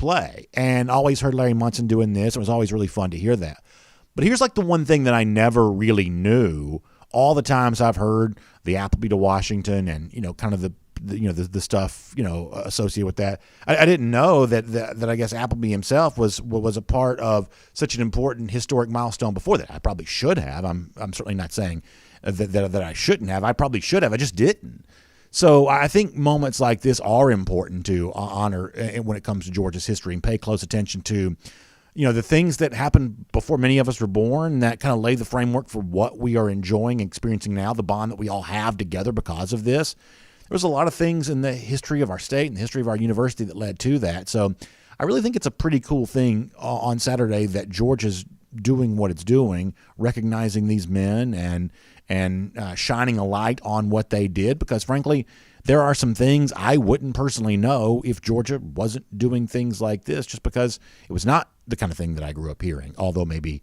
play. And always heard Larry Munson doing this. It was always really fun to hear that. But here's like the one thing that I never really knew. All the times I've heard the Appleby to Washington and, kind of the stuff, associated with that. I didn't know that I guess Appleby himself was a part of such an important historic milestone before that. I probably should have. I'm certainly not saying that I shouldn't have. I probably should have. I just didn't. So I think moments like this are important to honor when it comes to Georgia's history and pay close attention to, the things that happened before many of us were born that kind of lay the framework for what we are enjoying and experiencing now, the bond that we all have together because of this. There was a lot of things in the history of our state and the history of our university that led to that. So I really think it's a pretty cool thing on Saturday that Georgia's doing what it's doing, recognizing these men and shining a light on what they did, because frankly, there are some things I wouldn't personally know if Georgia wasn't doing things like this, just because it was not the kind of thing that I grew up hearing, although maybe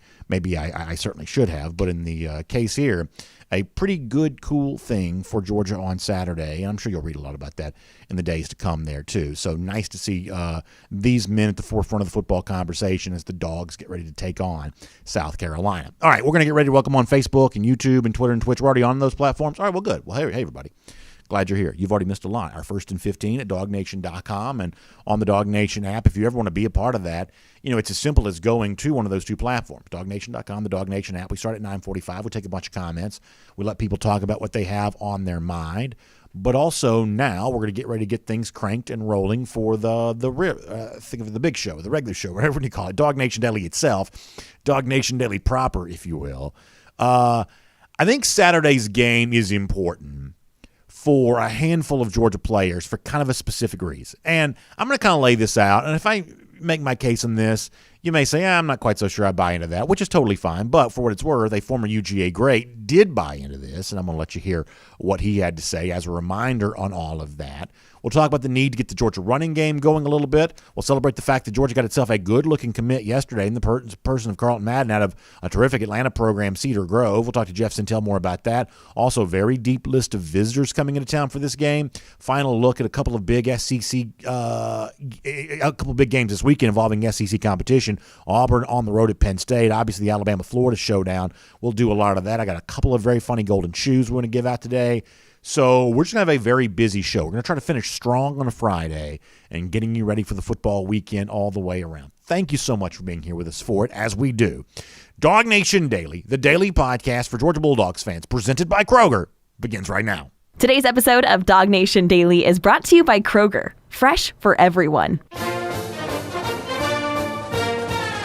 I certainly should have. But in the case here, a pretty good, cool thing for Georgia on Saturday. And I'm sure you'll read a lot about that in the days to come there, too. So nice to see these men at the forefront of the football conversation as the Dogs get ready to take on South Carolina. All right, we're going to get ready to welcome on Facebook and YouTube and Twitter and Twitch. We're already on those platforms. All right, well, good. Well, hey, everybody. Glad you're here. You've already missed a lot. Our First and 15 at DawgNation.com and on the DawgNation app. If you ever want to be a part of that, it's as simple as going to one of those two platforms, DawgNation.com, the DawgNation app. We start at 9:45. We take a bunch of comments. We let people talk about what they have on their mind. But also now we're going to get ready to get things cranked and rolling for think of the big show, the regular show, whatever you call it, DawgNation Daily itself, DawgNation Daily proper, if you will. I think Saturday's game is important for a handful of Georgia players for kind of a specific reason. And I'm going to kind of lay this out. And if I make my case on this, you may say, I'm not quite so sure I buy into that, which is totally fine. But for what it's worth, a former UGA great did buy into this. And I'm going to let you hear what he had to say as a reminder on all of that. We'll talk about the need to get the Georgia running game going a little bit. We'll celebrate the fact that Georgia got itself a good-looking commit yesterday in the person of Carlton Madden out of a terrific Atlanta program, Cedar Grove. We'll talk to Jeff Sintel more about that. Also, very deep list of visitors coming into town for this game. Final look at a couple of big SEC, a couple of big games this weekend involving SEC competition. Auburn on the road at Penn State. Obviously, the Alabama-Florida showdown. We'll do a lot of that. I got a couple of very funny golden shoes we're going to give out today. So we're just going to have a very busy show. We're going to try to finish strong on a Friday and getting you ready for the football weekend all the way around. Thank you so much for being here with us for it, as we do. DawgNation Daily, the daily podcast for Georgia Bulldogs fans, presented by Kroger, begins right now. Today's episode of DawgNation Daily is brought to you by Kroger, fresh for everyone.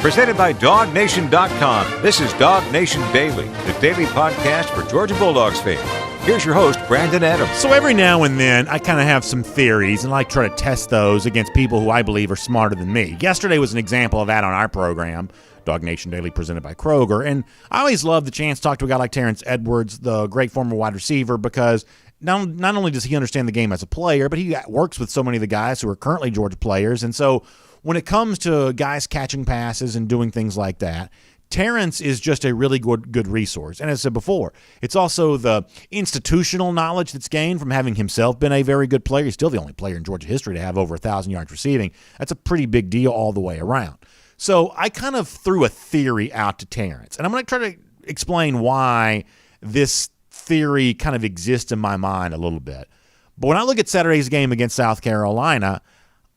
Presented by DawgNation.com. This is DawgNation Daily, the daily podcast for Georgia Bulldogs fans. Here's your host, Brandon Adams. So every now and then, I kind of have some theories, and I like to try to test those against people who I believe are smarter than me. Yesterday was an example of that on our program, DawgNation Daily, presented by Kroger. And I always love the chance to talk to a guy like Terrence Edwards, the great former wide receiver, because not only does he understand the game as a player, but he works with so many of the guys who are currently Georgia players. And so when it comes to guys catching passes and doing things like that, Terrence is just a really good resource. And as I said before, it's also the institutional knowledge that's gained from having himself been a very good player. He's still the only player in Georgia history to have over 1,000 yards receiving. That's a pretty big deal all the way around. So I kind of threw a theory out to Terrence, and I'm going to try to explain why this theory kind of exists in my mind a little bit. But when I look at Saturday's game against South Carolina,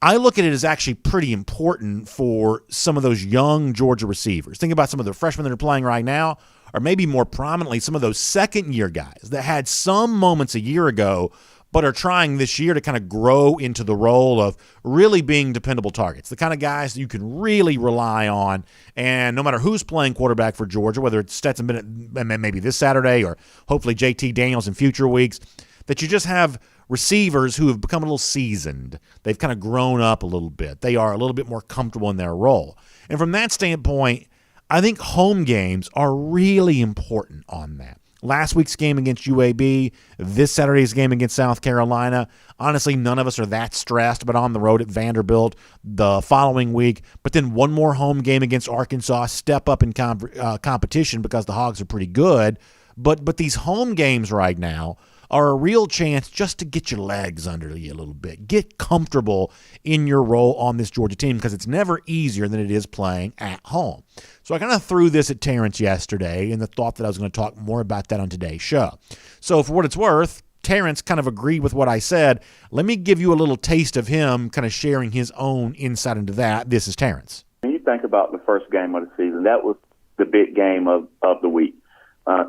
I look at it as actually pretty important for some of those young Georgia receivers. Think about some of the freshmen that are playing right now, or maybe more prominently, some of those second-year guys that had some moments a year ago but are trying this year to kind of grow into the role of really being dependable targets, the kind of guys that you can really rely on. And no matter who's playing quarterback for Georgia, whether it's Stetson Bennett maybe this Saturday or hopefully JT Daniels in future weeks, that you just have receivers who have become a little seasoned. They've kind of grown up a little bit. They are a little bit more comfortable in their role. And from that standpoint, I think home games are really important on that. Last week's game against UAB, this Saturday's game against South Carolina, honestly, none of us are that stressed, but on the road at Vanderbilt the following week. But then one more home game against Arkansas, step up in competition because the Hogs are pretty good. But these home games right now are a real chance just to get your legs under you a little bit. Get comfortable in your role on this Georgia team because it's never easier than it is playing at home. So I kind of threw this at Terrence yesterday in the thought that I was going to talk more about that on today's show. So for what it's worth, Terrence kind of agreed with what I said. Let me give you a little taste of him kind of sharing his own insight into that. This is Terrence. When you think about the first game of the season, that was the big game of the week.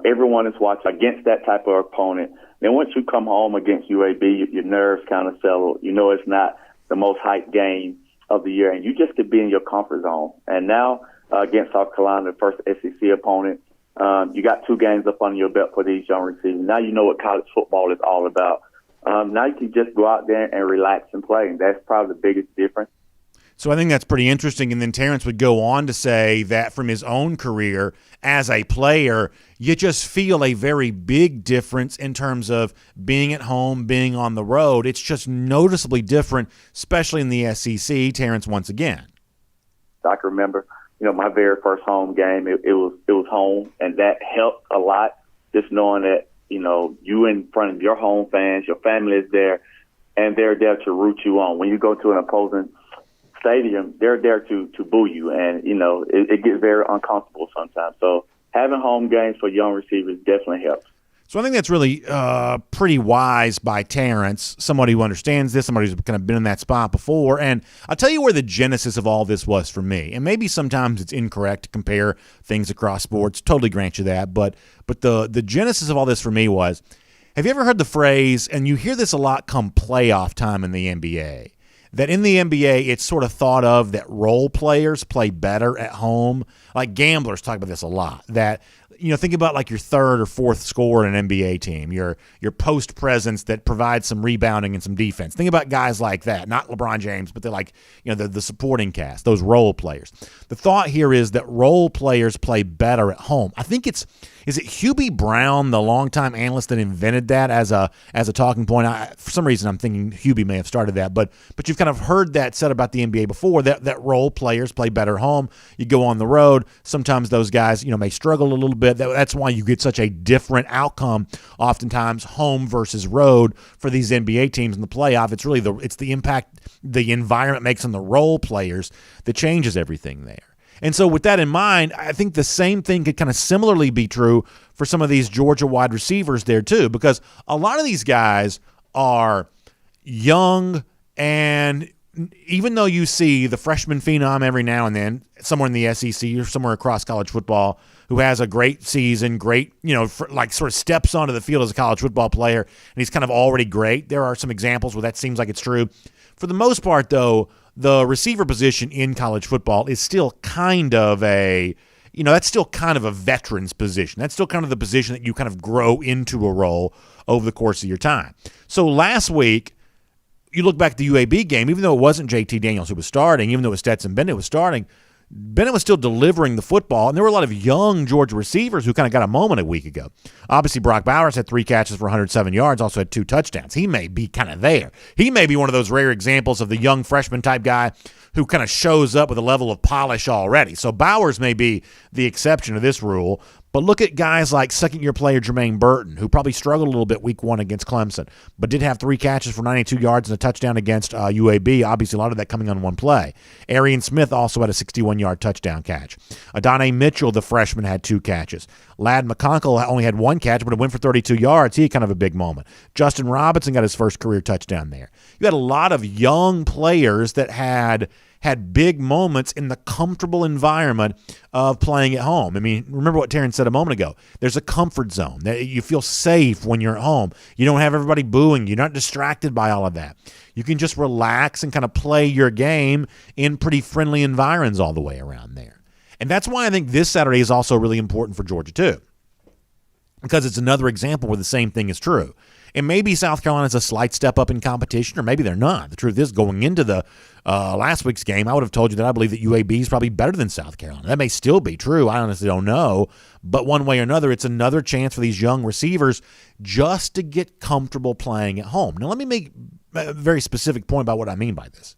Everyone is watching against that type of opponent. Then once you come home against UAB, your nerves kind of settle. You know it's not the most hyped game of the year, and you just could be in your comfort zone. And now against South Carolina, the first SEC opponent, you got 2 games up under your belt for these young receivers. Now you know what college football is all about. Now you can just go out there and relax and play, and that's probably the biggest difference. So I think that's pretty interesting. And then Terrence would go on to say that from his own career as a player, you just feel a very big difference in terms of being at home, being on the road. It's just noticeably different, especially in the SEC. Terrence, once again. I can remember, my very first home game, it was home, and that helped a lot, just knowing that, you in front of your home fans, your family is there, and they're there to root you on. When you go to an opposing stadium, they're there to boo you, and it gets very uncomfortable sometimes. So having home games for young receivers definitely helps. So I think that's really pretty wise by Terrence, somebody who understands this, somebody who's kind of been in that spot before. And I'll tell you where the genesis of all this was for me. And maybe sometimes it's incorrect to compare things across sports. Totally grant you that. But the genesis of all this for me was, have you ever heard the phrase, and you hear this a lot come playoff time in the NBA, that in the NBA, it's sort of thought of that role players play better at home. Like gamblers talk about this a lot, that think about like your third or fourth scorer in an NBA team, your post presence that provides some rebounding and some defense. Think about guys like that, not LeBron James, but they're like, the supporting cast, those role players. The thought here is that role players play better at home. I think is it Hubie Brown, the longtime analyst that invented that as a talking point? For some reason, I'm thinking Hubie may have started that, but you've kind of heard that said about the NBA before, that role players play better at home. You go on the road, sometimes those guys, may struggle a little bit. That's why you get such a different outcome, oftentimes home versus road for these NBA teams in the playoff. It's really the impact the environment makes on the role players that changes everything there. And so with that in mind, I think the same thing could kind of similarly be true for some of these Georgia wide receivers there too, because a lot of these guys are young, and even though you see the freshman phenom every now and then somewhere in the SEC or somewhere across college football who has a great season, great, like sort of steps onto the field as a college football player, and he's kind of already great. There are some examples where that seems like it's true. For the most part, though, the receiver position in college football is still kind of that's still kind of a veteran's position. That's still kind of the position that you kind of grow into a role over the course of your time. So last week, you look back at the UAB game, even though it wasn't JT Daniels who was starting, even though it was Stetson Bennett was starting, Bennett was still delivering the football, and there were a lot of young Georgia receivers who kind of got a moment a week ago. Obviously, Brock Bowers had 3 catches for 107 yards, also had 2 touchdowns. He may be kind of there. He may be one of those rare examples of the young freshman-type guy who kind of shows up with a level of polish already. So Bowers may be the exception to this rule. But look at guys like second-year player Jermaine Burton, who probably struggled a little bit week 1 against Clemson, but did have 3 catches for 92 yards and a touchdown against UAB. Obviously, a lot of that coming on one play. Arian Smith also had a 61-yard touchdown catch. Adonai Mitchell, the freshman, had 2 catches. Ladd McConkle only had 1 catch, but it went for 32 yards. He had kind of a big moment. Justin Robinson got his first career touchdown there. You had a lot of young players that had big moments in the comfortable environment of playing at home. I mean, remember what Terrence said a moment ago. There's a comfort zone. You feel safe when you're at home. You don't have everybody booing. You're not distracted by all of that. You can just relax and kind of play your game in pretty friendly environs all the way around there. And that's why I think this Saturday is also really important for Georgia too, because it's another example where the same thing is true. And maybe South Carolina's a slight step up in competition, or maybe they're not. The truth is, going into the last week's game, I would have told you that I believe that UAB is probably better than South Carolina. That may still be true. I honestly don't know. But one way or another, it's another chance for these young receivers just to get comfortable playing at home. Now, let me make a very specific point about what I mean by this.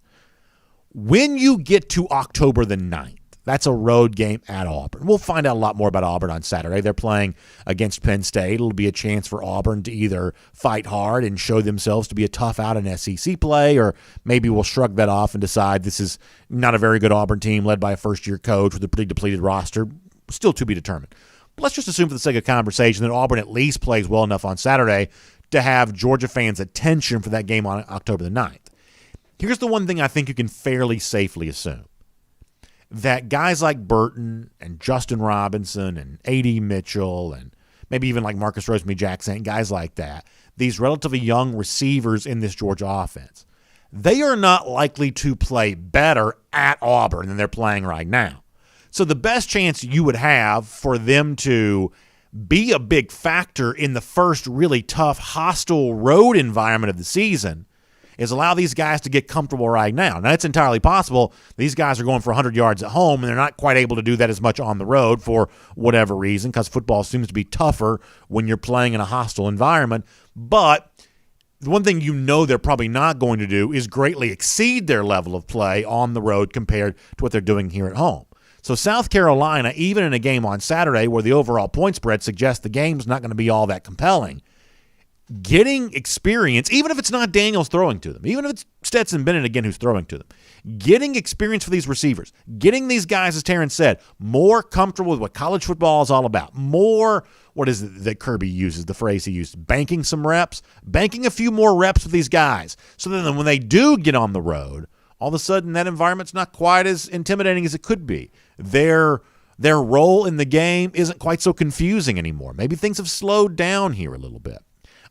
When you get to October the 9th, That's a road game at Auburn. We'll find out a lot more about Auburn on Saturday. They're playing against Penn State. It'll be a chance for Auburn to either fight hard and show themselves to be a tough out in SEC play, or maybe we'll shrug that off and decide this is not a very good Auburn team led by a first-year coach with a pretty depleted roster. Still to be determined. But let's just assume for the sake of conversation that Auburn at least plays well enough on Saturday to have Georgia fans' attention for that game on October the 9th. Here's the one thing I think you can fairly safely assume. That guys like Burton and Justin Robinson and A.D. Mitchell and maybe even like Marcus Rosemy-Jackson, guys like that, these relatively young receivers in this Georgia offense, they are not likely to play better at Auburn than they're playing right now. So the best chance you would have for them to be a big factor in the first really tough, hostile road environment of the season is allow these guys to get comfortable right now. Now, it's entirely possible these guys are going for 100 yards at home, and they're not quite able to do that as much on the road for whatever reason, because football seems to be tougher when you're playing in a hostile environment. But the one thing you know they're probably not going to do is greatly exceed their level of play on the road compared to what they're doing here at home. So South Carolina, even in a game on Saturday where the overall point spread suggests the game's not going to be all that compelling, getting experience, even if it's not Daniels throwing to them, even if it's Stetson Bennett again who's throwing to them, getting experience for these receivers, getting these guys, as Terrence said, more comfortable with what college football is all about, more, what is it that Kirby uses, the phrase he used, banking some reps, banking a few more reps with these guys, so then when they do get on the road, all of a sudden that environment's not quite as intimidating as it could be. Their role in the game isn't quite so confusing anymore. Maybe things have slowed down here a little bit.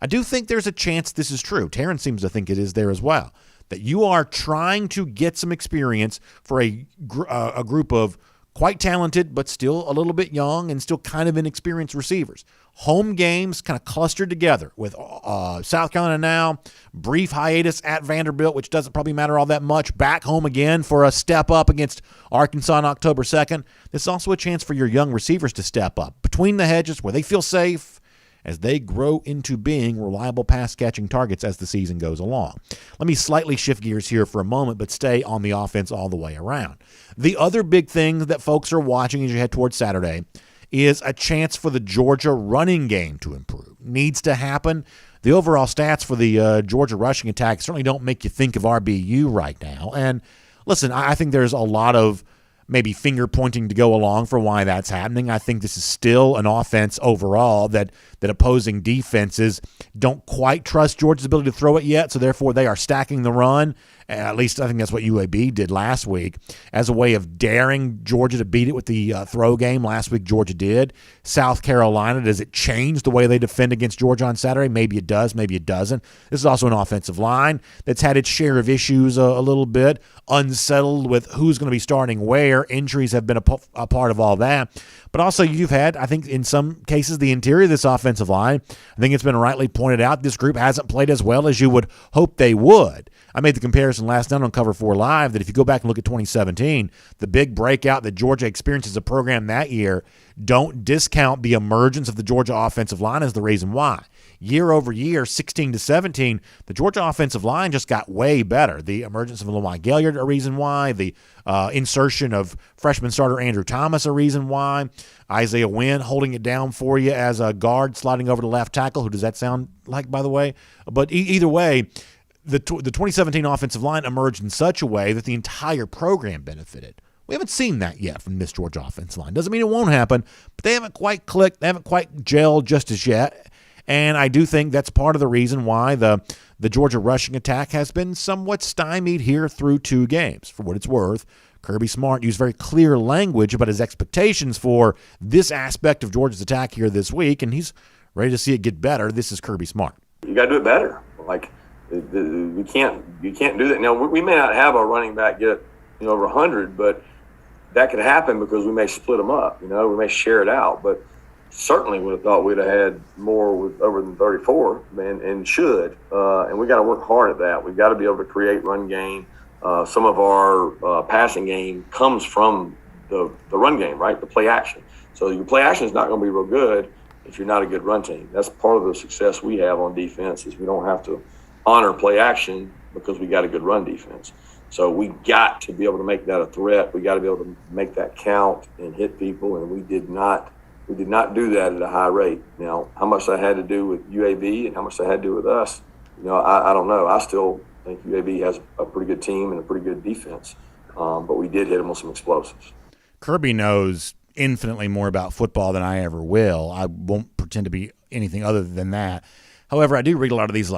I do think there's a chance this is true. Terrence seems to think it is there as well, that you are trying to get some experience for a group of quite talented but still a little bit young and still kind of inexperienced receivers. Home games kind of clustered together with South Carolina now, brief hiatus at Vanderbilt, which doesn't probably matter all that much, back home again for a step up against Arkansas on October 2nd. This is also a chance for your young receivers to step up between the hedges where they feel safe, as they grow into being reliable pass-catching targets as the season goes along. Let me slightly shift gears here for a moment, but stay on the offense all the way around. The other big thing that folks are watching as you head towards Saturday is a chance for the Georgia running game to improve. Needs to happen. The overall stats for the Georgia rushing attack certainly don't make you think of RBU right now. And listen, I think there's a lot of maybe finger pointing to go along for why that's happening. I think this is still an offense overall that opposing defenses don't quite trust Georgia's ability to throw it yet, so therefore they are stacking the run. At least I think that's what UAB did last week as a way of daring Georgia to beat it with the throw game. Last week Georgia did. South Carolina, does it change the way they defend against Georgia on Saturday? Maybe it does, maybe it doesn't. This is also an offensive line that's had its share of issues a little bit, unsettled with who's going to be starting where. Injuries have been a part of all that. But also you've had, I think in some cases, the interior of this offensive line. I think it's been rightly pointed out this group hasn't played as well as you would hope they would. I made the comparison last night on Cover 4 Live that if you go back and look at 2017, the big breakout that Georgia experienced as a program that year, don't discount the emergence of the Georgia offensive line as the reason why. Year over year, 16 to 17, the Georgia offensive line just got way better. The emergence of Lamont Gaillard, a reason why. The insertion of freshman starter Andrew Thomas, a reason why. Isaiah Wynn holding it down for you as a guard, sliding over to left tackle. Who does that sound like, by the way? But either way, the 2017 offensive line emerged in such a way that the entire program benefited. We haven't seen that yet from this Georgia offensive line. Doesn't mean it won't happen, but they haven't quite clicked. They haven't quite gelled just as yet. And I do think that's part of the reason why the Georgia rushing attack has been somewhat stymied here through 2 games. For what it's worth, Kirby Smart used very clear language about his expectations for this aspect of Georgia's attack here this week, and he's ready to see it get better. This is Kirby Smart. You got to do it better. Like, you can't do that. Now, we may not have a running back get over 100, but that could happen because we may split them up. We may share it out, but certainly would have thought we'd have had more with over than 34, and should. And we got to work hard at that. We've got to be able to create run game. Some of our passing game comes from the run game, right? The play action. So your play action is not going to be real good if you're not a good run team. That's part of the success we have on defense is we don't have to honor play action because we got a good run defense. So we got to be able to make that a threat. We got to be able to make that count and hit people, and we did not do that at a high rate. Now, how much that had to do with UAB and how much that had to do with us, I don't know. I still think UAB has a pretty good team and a pretty good defense, but we did hit them with some explosives. Kirby knows infinitely more about football than I ever will. I won't pretend to be anything other than that. However, I do read a lot of these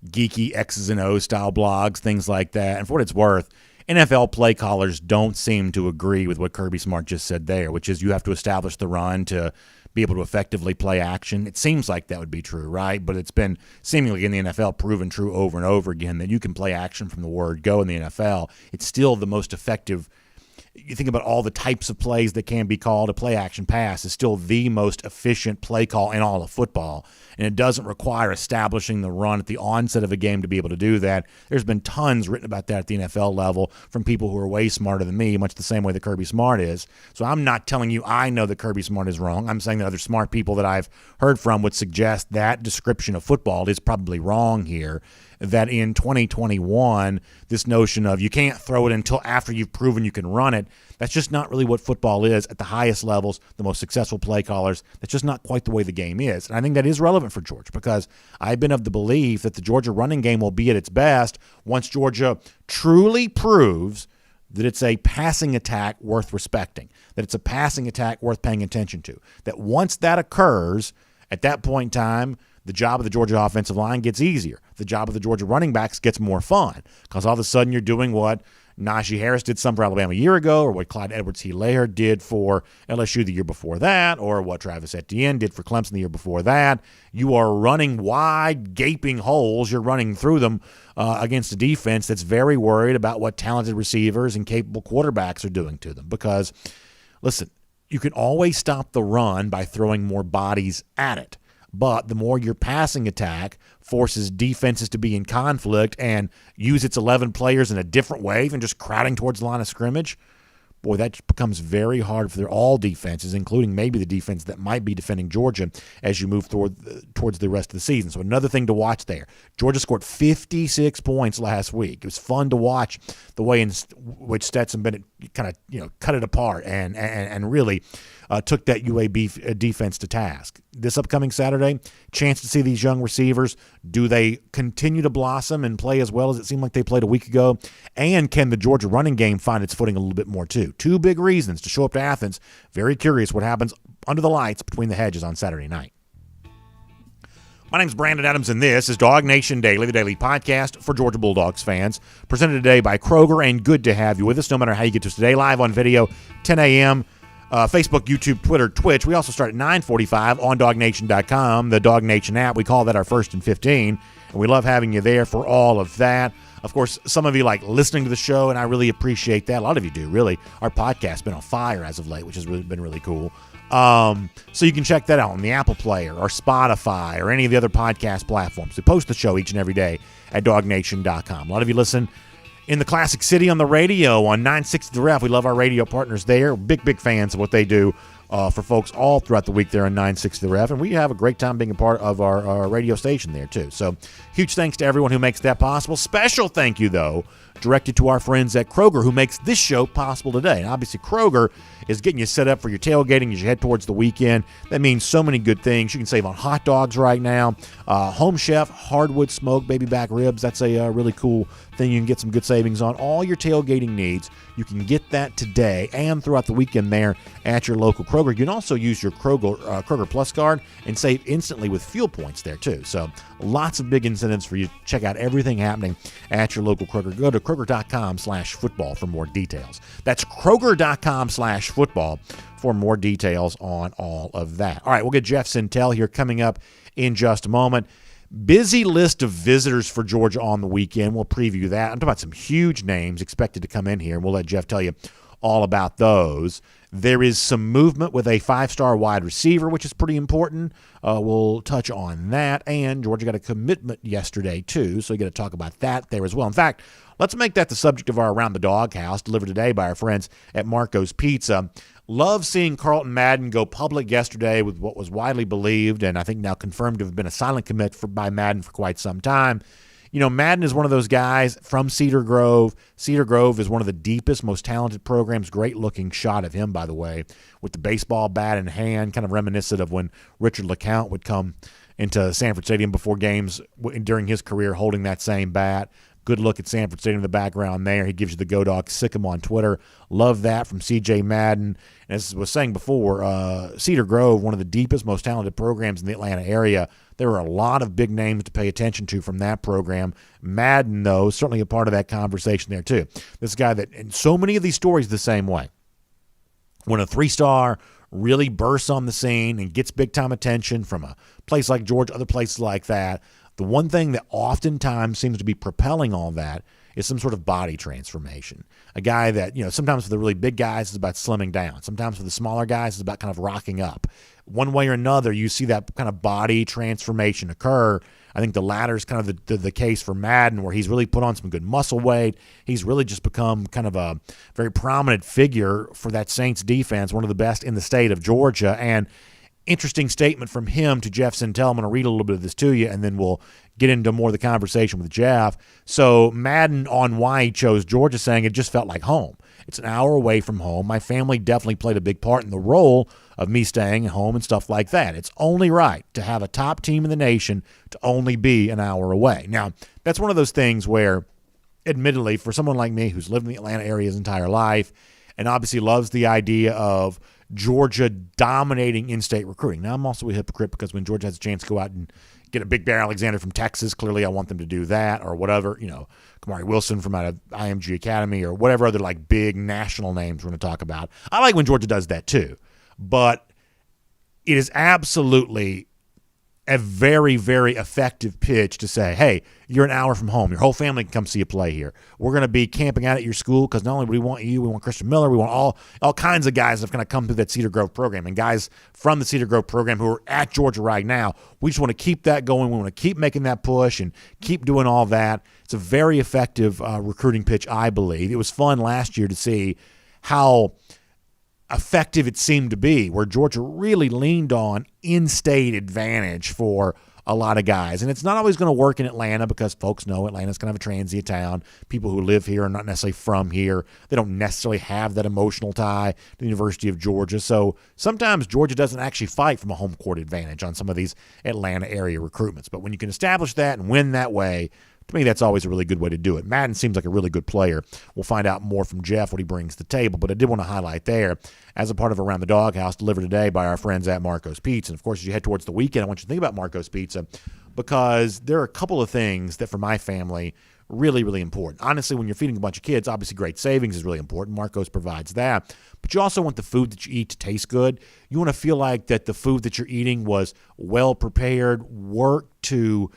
geeky X's and O's style blogs, things like that. And for what it's worth, NFL play callers don't seem to agree with what Kirby Smart just said there, which is you have to establish the run to be able to effectively play action. It seems like that would be true, right? But it's been seemingly in the NFL proven true over and over again that you can play action from the word go in the NFL. It's still the most effective. You think about all the types of plays that can be called. A play action pass is still the most efficient play call in all of football, and it doesn't require establishing the run at the onset of a game to be able to do that. There's been tons written about that at the NFL level from people who are way smarter than me, much the same way that Kirby Smart is. So I'm not telling you I know that Kirby Smart is wrong. I'm saying that other smart people that I've heard from would suggest that description of football is probably wrong here, that in 2021, this notion of you can't throw it until after you've proven you can run it, that's just not really what football is at the highest levels, the most successful play callers. That's just not quite the way the game is. And I think that is relevant for Georgia because I've been of the belief that the Georgia running game will be at its best once Georgia truly proves that it's a passing attack worth respecting, that it's a passing attack worth paying attention to, that once that occurs, at that point in time, the job of the Georgia offensive line gets easier. The job of the Georgia running backs gets more fun because all of a sudden you're doing what Najee Harris did some for Alabama a year ago, or what Clyde Edwards-Helaire did for LSU the year before that, or what Travis Etienne did for Clemson the year before that. You are running wide, gaping holes. You're running through them against a defense that's very worried about what talented receivers and capable quarterbacks are doing to them because, listen, you can always stop the run by throwing more bodies at it. But the more your passing attack forces defenses to be in conflict and use its 11 players in a different way than just crowding towards the line of scrimmage, boy, that becomes very hard for all defenses, including maybe the defense that might be defending Georgia as you move towards the rest of the season. So another thing to watch there. Georgia scored 56 points last week. It was fun to watch the way in which Stetson Bennett kind of cut it apart and really took that UAB defense to task. This upcoming Saturday, chance to see these young receivers. Do they continue to blossom and play as well as it seemed like they played a week ago? And can the Georgia running game find its footing a little bit more too? Two big reasons to show up to Athens. Very curious what happens under the lights between the hedges on Saturday night. My name's Brandon Adams, and this is DawgNation Daily, the daily podcast for Georgia Bulldogs fans. Presented today by Kroger, and good to have you with us no matter how you get to us today. Live on video, 10 a.m., Facebook, YouTube, Twitter, Twitch. We also start at 9:45 on DawgNation.com, the DawgNation app. We call that our First and 15, and we love having you there for all of that. Of course, some of you like listening to the show, and I really appreciate that. A lot of you do, really. Our podcast's been on fire as of late, which has been really cool. So you can check that out on the Apple Player or Spotify or any of the other podcast platforms. We post the show each and every day at DawgNation.com. A lot of you listen in the Classic City on the radio on 960 The Ref. We love our radio partners there. Big fans of what they do for folks all throughout the week there on 960 The Ref. And we have a great time being a part of our radio station there, too. So huge thanks to everyone who makes that possible. Special thank you, though, directed to our friends at Kroger who makes this show possible today. And obviously, Kroger is getting you set up for your tailgating as you head towards the weekend. That means so many good things. You can save on hot dogs right now. Home Chef, hardwood smoked baby back ribs. That's a really cool thing. You can get some good savings on all your tailgating needs. You can get that today and throughout the weekend there at your local Kroger. You can also use your Kroger Plus card and save instantly with fuel points there too. So lots of big incentives for you to check out everything happening at your local Kroger. Go to Kroger.com/football for more details. That's Kroger.com/football for more details on all of that. All right, we'll get Jeff Sintel here coming up in just a moment. Busy list of visitors for Georgia on the weekend. We'll preview that. I'm talking about some huge names expected to come in here, and we'll let Jeff tell you all about those. There is some movement with a 5-star wide receiver, which is pretty important. We'll touch on that. And Georgia got a commitment yesterday, too, so you got to talk about that there as well. In fact, let's make that the subject of our Around the Doghouse, delivered today by our friends at Marco's Pizza. Love seeing Carlton Madden go public yesterday with what was widely believed, and I think now confirmed to have been a silent commit by Madden for quite some time, Madden is one of those guys from Cedar Grove. Cedar Grove is one of the deepest, most talented programs. Great-looking shot of him, by the way, with the baseball bat in hand, kind of reminiscent of when Richard LeCount would come into Sanford Stadium before games during his career holding that same bat. Good look at Sanford Stadium in the background there. He gives you the Go Dog. Sick him on Twitter. Love that from C.J. Madden. And as I was saying before, Cedar Grove, one of the deepest, most talented programs in the Atlanta area. There are a lot of big names to pay attention to from that program. Madden, though, certainly a part of that conversation there, too. This guy that, in so many of these stories, the same way. When a 3-star really bursts on the scene and gets big-time attention from a place like Georgia, other places like that, the one thing that oftentimes seems to be propelling all that is some sort of body transformation. A guy that, sometimes for the really big guys, it's about slimming down. Sometimes for the smaller guys, it's about kind of rocking up. One way or another, you see that kind of body transformation occur. I think the latter is kind of the case for Madden, where he's really put on some good muscle weight. He's really just become kind of a very prominent figure for that Saints defense, one of the best in the state of Georgia. And interesting statement from him to Jeff Sintel. I'm going to read a little bit of this to you, and then we'll get into more of the conversation with Jeff. So Madden on why he chose Georgia, saying it just felt like home. It's an hour away from home. My family definitely played a big part in the role of me staying at home and stuff like that. It's only right to have a top team in the nation to only be an hour away. Now, that's one of those things where, admittedly, for someone like me who's lived in the Atlanta area his entire life and obviously loves the idea of Georgia dominating in-state recruiting. Now, I'm also a hypocrite because when Georgia has a chance to go out and get a Big Bear Alexander from Texas, clearly I want them to do that, or whatever, Kamari Wilson from out of IMG Academy, or whatever other like big national names we're going to talk about. I like when Georgia does that too, but it is absolutely a very, very effective pitch to say, hey, you're an hour from home. Your whole family can come see you play here. We're going to be camping out at your school because not only do we want you, we want Christian Miller, we want all kinds of guys that have kind of come through that Cedar Grove program, and guys from the Cedar Grove program who are at Georgia right now. We just want to keep that going. We want to keep making that push and keep doing all that. It's a very effective recruiting pitch, I believe. It was fun last year to see how effective it seemed to be, where Georgia really leaned on in-state advantage for a lot of guys. And it's not always going to work in Atlanta because folks know Atlanta's kind of a transient town. People who live here are not necessarily from here. They don't necessarily have that emotional tie to the University of Georgia. So sometimes Georgia doesn't actually fight from a home court advantage on some of these Atlanta area recruitments. But when you can establish that and win that way, to me, that's always a really good way to do it. Madden seems like a really good player. We'll find out more from Jeff, what he brings to the table. But I did want to highlight there, as a part of Around the Doghouse, delivered today by our friends at Marco's Pizza. And, of course, as you head towards the weekend, I want you to think about Marco's Pizza because there are a couple of things that, for my family, really, really important. Honestly, when you're feeding a bunch of kids, obviously great savings is really important. Marco's provides that. But you also want the food that you eat to taste good. You want to feel like that the food that you're eating was well prepared, worked to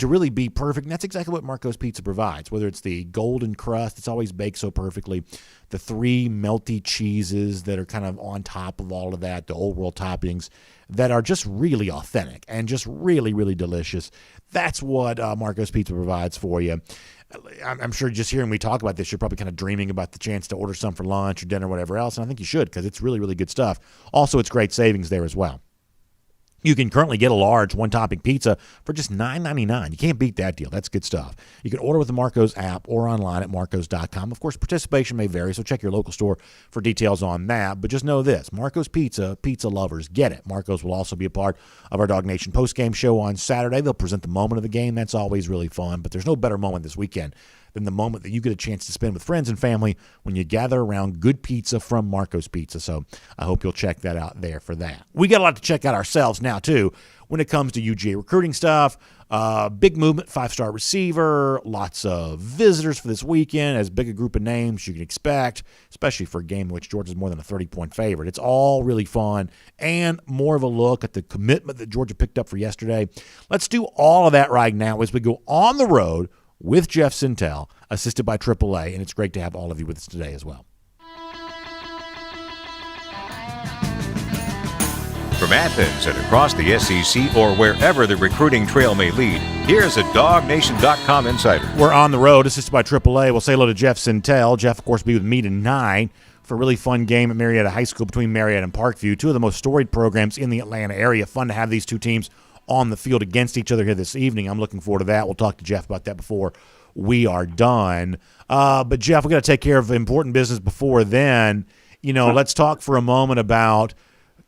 really be perfect. And that's exactly what Marco's Pizza provides, whether it's the golden crust, it's always baked so perfectly, the 3 melty cheeses that are kind of on top of all of that, the old world toppings that are just really authentic and just really, really delicious. That's what Marco's Pizza provides for you. I'm sure just hearing me talk about this, you're probably kind of dreaming about the chance to order some for lunch or dinner or whatever else, and I think you should because it's really, really good stuff. Also, it's great savings there as well. You can currently get a large one-topping pizza for just $9.99. You can't beat that deal. That's good stuff. You can order with the Marco's app or online at marcos.com. Of course, participation may vary, so check your local store for details on that. But just know this, Marco's Pizza, pizza lovers get it. Marco's will also be a part of our DawgNation postgame show on Saturday. They'll present the moment of the game. That's always really fun. But there's no better moment this weekend than the moment that you get a chance to spend with friends and family when you gather around good pizza from Marco's Pizza. So I hope you'll check that out there for that. We got a lot to check out ourselves now, too, when it comes to UGA recruiting stuff. Big movement, 5-star receiver, lots of visitors for this weekend, as big a group of names you can expect, especially for a game in which Georgia's more than a 30-point favorite. It's all really fun and more of a look at the commitment that Georgia picked up for yesterday. Let's do all of that right now as we go on the road with Jeff Sintel, assisted by AAA, and it's great to have all of you with us today as well. From Athens and across the SEC or wherever the recruiting trail may lead, here's a DawgNation.com insider. We're on the road, assisted by AAA. We'll say hello to Jeff Sintel. Jeff, of course, will be with me tonight for a really fun game at Marietta High School between Marietta and Parkview, two of the most storied programs in the Atlanta area. Fun to have these two teams on the field against each other here this evening. I'm looking forward to that. We'll talk to Jeff about that before we are done. But, Jeff, we've got to take care of important business before then. Let's talk for a moment about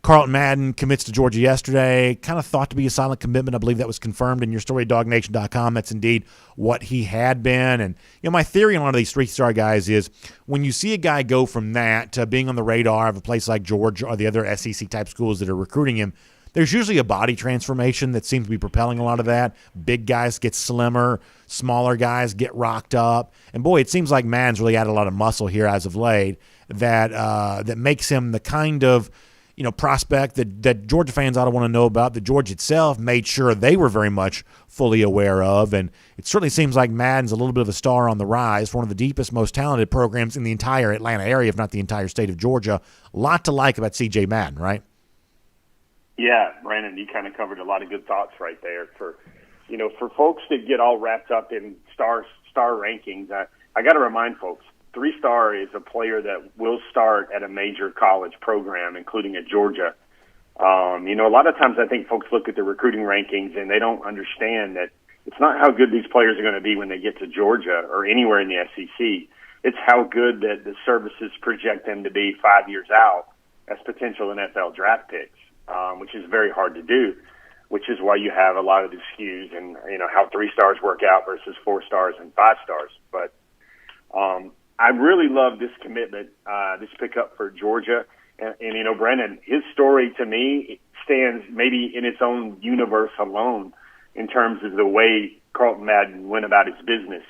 Carlton Madden commits to Georgia yesterday, kind of thought to be a silent commitment. I believe that was confirmed in your story at DawgNation.com. That's indeed what he had been. And my theory on a lot of these three-star guys is when you see a guy go from that to being on the radar of a place like Georgia or the other SEC-type schools that are recruiting him, there's usually a body transformation that seems to be propelling a lot of that. Big guys get slimmer, smaller guys get rocked up. And, boy, it seems like Madden's really added a lot of muscle here as of late that makes him the kind of prospect that Georgia fans ought to want to know about, that Georgia itself made sure they were very much fully aware of. And it certainly seems like Madden's a little bit of a star on the rise for one of the deepest, most talented programs in the entire Atlanta area, if not the entire state of Georgia. A lot to like about C.J. Madden, right? Yeah, Brandon, you kind of covered a lot of good thoughts right there. For folks that get all wrapped up in star rankings, I got to remind folks, 3-star is a player that will start at a major college program, including at Georgia. A lot of times I think folks look at the recruiting rankings and they don't understand that it's not how good these players are going to be when they get to Georgia or anywhere in the SEC. It's how good that the services project them to be 5 years out as potential NFL draft picks, which is very hard to do, which is why you have a lot of the skews and, how 3 stars work out versus 4 stars and 5 stars. But, I really love this commitment, this pickup for Georgia. And Brandon, his story to me stands maybe in its own universe alone in terms of the way Carlton Madden went about his business.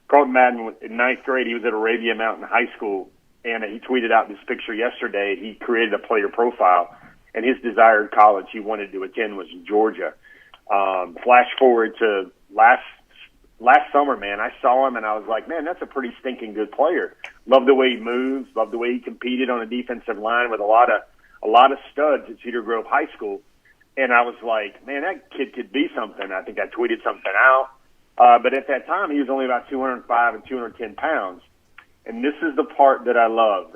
Carlton Madden, in 9th grade, he was at Arabia Mountain High School, and he tweeted out this picture yesterday. He created a player profile, and his desired college he wanted to attend was Georgia. Flash forward to last summer, man, I saw him and I was like, man, that's a pretty stinking good player. Love the way he moves, love the way he competed on a defensive line with a lot of studs at Cedar Grove High School. And I was like, man, that kid could be something. I think I tweeted something out. But at that time, he was only about 205 and 210 pounds. And this is the part that I love.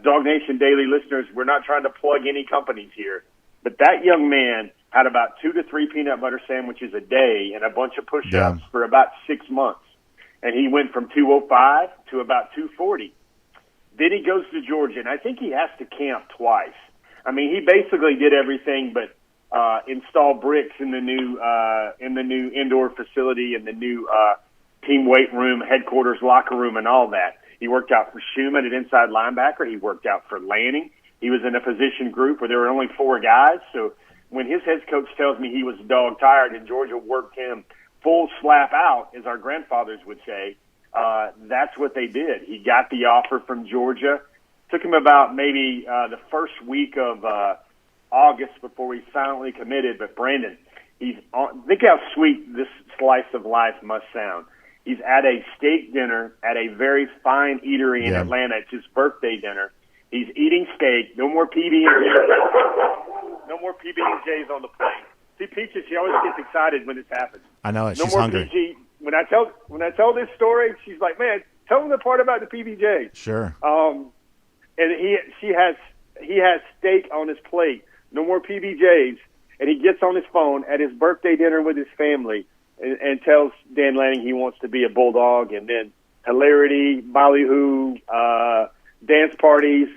DawgNation Daily listeners, we're not trying to plug any companies here, but that young man had about 2 to 3 peanut butter sandwiches a day and a bunch of push-ups for about 6 months. And he went from 205 to about 240. Then he goes to Georgia, and I think he has to camp twice. I mean, he basically did everything but install bricks in the new indoor facility and the new team weight room, headquarters locker room, and all that. He worked out for Schumann at inside linebacker. He worked out for Lanning. He was in a position group where there were only 4 guys, so when his head coach tells me he was dog tired and Georgia worked him full slap out, as our grandfathers would say, that's what they did. He got the offer from Georgia. Took him about maybe the first week of August before he finally committed. But Brandon, think how sweet this slice of life must sound. He's at a steak dinner at a very fine eatery in Atlanta. It's his birthday dinner. He's eating steak. No more PB&Js on the plate. See, Peaches, she always gets excited when this happens. I know it. No She's more hungry. PG. When I tell this story, she's like, "Man, tell them the part about the PBJ." Sure. And he has steak on his plate. No more PBJs. And he gets on his phone at his birthday dinner with his family and tells Dan Lanning he wants to be a Bulldog. And then hilarity, ballyhoo, dance parties,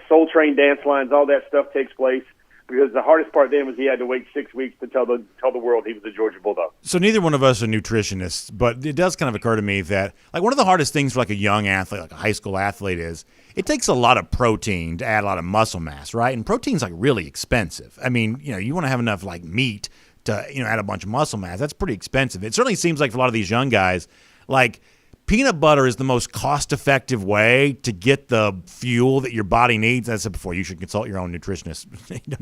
Soul Train dance lines, all that stuff takes place. Because the hardest part then was he had to wait 6 weeks to tell the world he was a Georgia Bulldog. So neither one of us are nutritionists, but it does kind of occur to me that one of the hardest things for a young athlete, like a high school athlete, is it takes a lot of protein to add a lot of muscle mass, right? And protein's really expensive. I mean, you want to have enough meat to add a bunch of muscle mass. That's pretty expensive. It certainly seems like for a lot of these young guys, peanut butter is the most cost-effective way to get the fuel that your body needs. As I said before, you should consult your own nutritionist.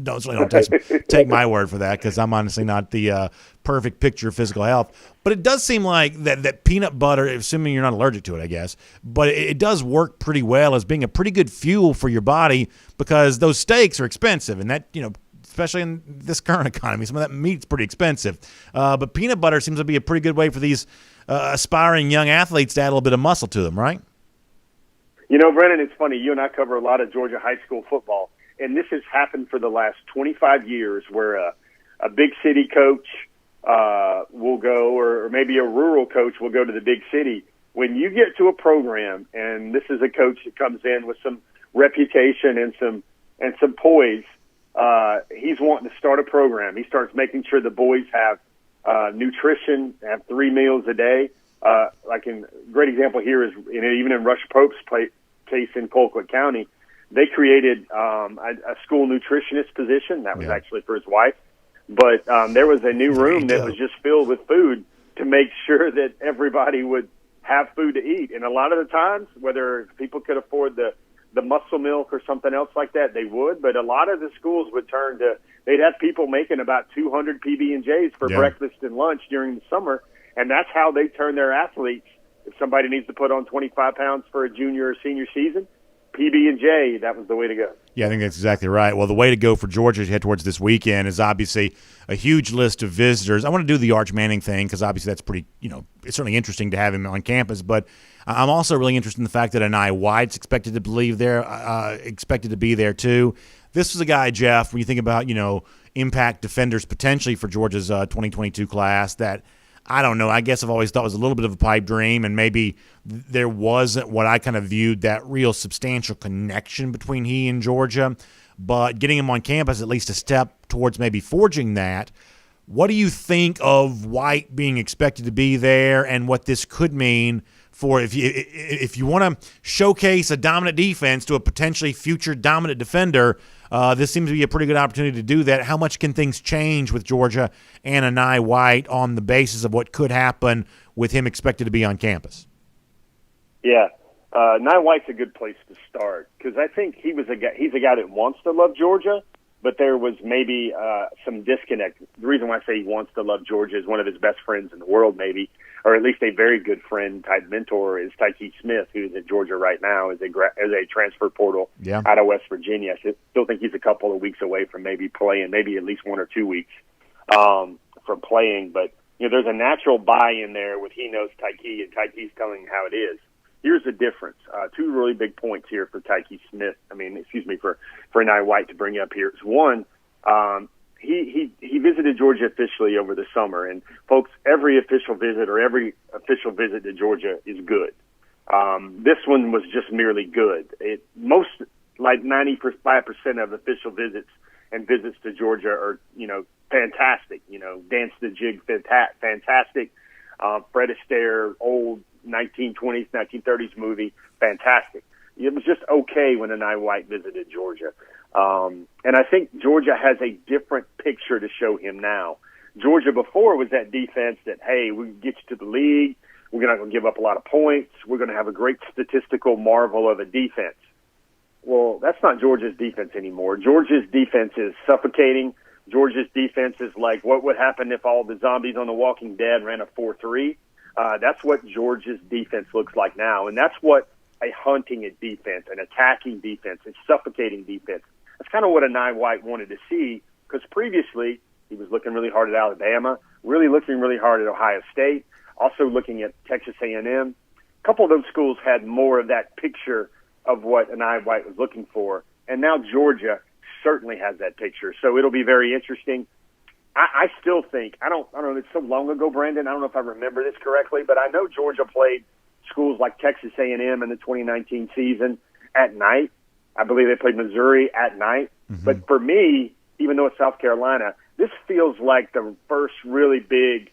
don't take my word for that, because I'm honestly not the perfect picture of physical health. But it does seem like that peanut butter, assuming you're not allergic to it, I guess, but it does work pretty well as being a pretty good fuel for your body, because those steaks are expensive, and that, especially in this current economy, some of that meat's pretty expensive. But peanut butter seems to be a pretty good way for these aspiring young athletes to add a little bit of muscle to them, right? Brennan, it's funny. You and I cover a lot of Georgia high school football, and this has happened for the last 25 years where a big city coach will go, or maybe a rural coach will go to the big city. When you get to a program, and this is a coach that comes in with some reputation and some poise, he's wanting to start a program. He starts making sure the boys have nutrition, have 3 meals a day. Great example here is even in Rush Pope's case in Colquitt County, they created a school nutritionist position that was actually for his wife. But there was a new room that was just filled with food to make sure that everybody would have food to eat. And a lot of the times, whether people could afford the muscle milk or something else like that, they would. But a lot of the schools would turn to, they'd have people making about 200 PB&Js for breakfast and lunch during the summer. And that's how they turn their athletes. If somebody needs to put on 25 pounds for a junior or senior season, PB&J, that was the way to go. Yeah, I think that's exactly right. Well, the way to go for Georgia to head towards this weekend is obviously a huge list of visitors. I want to do the Arch Manning thing because obviously that's pretty, it's certainly interesting to have him on campus. But I'm also really interested in the fact that Anai White's expected to be there too. This was a guy, Jeff, when you think about, impact defenders potentially for Georgia's 2022 class that – I don't know. I guess I've always thought it was a little bit of a pipe dream, and maybe there wasn't what I kind of viewed that real substantial connection between he and Georgia. But getting him on campus, at least a step towards maybe forging that. What do you think of White being expected to be there, and what this could mean for if you want to showcase a dominant defense to a potentially future dominant defender? This seems to be a pretty good opportunity to do that. How much can things change with Georgia and Anai White on the basis of what could happen with him expected to be on campus? Yeah, Anai White's a good place to start because I think he's a guy that wants to love Georgia, but there was maybe some disconnect. The reason why I say he wants to love Georgia is one of his best friends in the world, maybe, or at least a very good friend type mentor is Tyke Smith, who's at Georgia right now as a transfer portal out of West Virginia. I still think he's a couple of weeks away from maybe playing, maybe at least 1 or 2 weeks from playing. But there's a natural buy-in there with he knows Tyke, and Tyke's telling how it is. Here's the difference. 2 really big points here for Tyke Smith. For Anai White to bring up here. One, he visited Georgia officially over the summer, and folks, every official visit to Georgia is good. This one was just merely good. Most, like 95% of official visits and visits to Georgia are, fantastic. Dance the jig, fantastic. Fred Astaire, old 1920s, 1930s movie, fantastic. It was just okay when Anai White visited Georgia. And I think Georgia has a different picture to show him now. Georgia before was that defense that, hey, we can get you to the league. We're not going to give up a lot of points. We're going to have a great statistical marvel of a defense. Well, that's not Georgia's defense anymore. Georgia's defense is suffocating. Georgia's defense is like what would happen if all the zombies on The Walking Dead ran a 4-3. That's what Georgia's defense looks like now, and that's what a hunting defense, an attacking defense, a suffocating defense. That's kind of what Anai White wanted to see because previously he was looking really hard at Alabama, really looking really hard at Ohio State, also looking at Texas A&M. A couple of those schools had more of that picture of what Anai White was looking for, and now Georgia certainly has that picture. So it'll be very interesting. I still think, I don't know, it's so long ago, Brandon, I don't know if I remember this correctly, but I know Georgia played schools like Texas A&M in the 2019 season at night. I believe they played Missouri at night. Mm-hmm. But for me, even though it's South Carolina, this feels like the first really big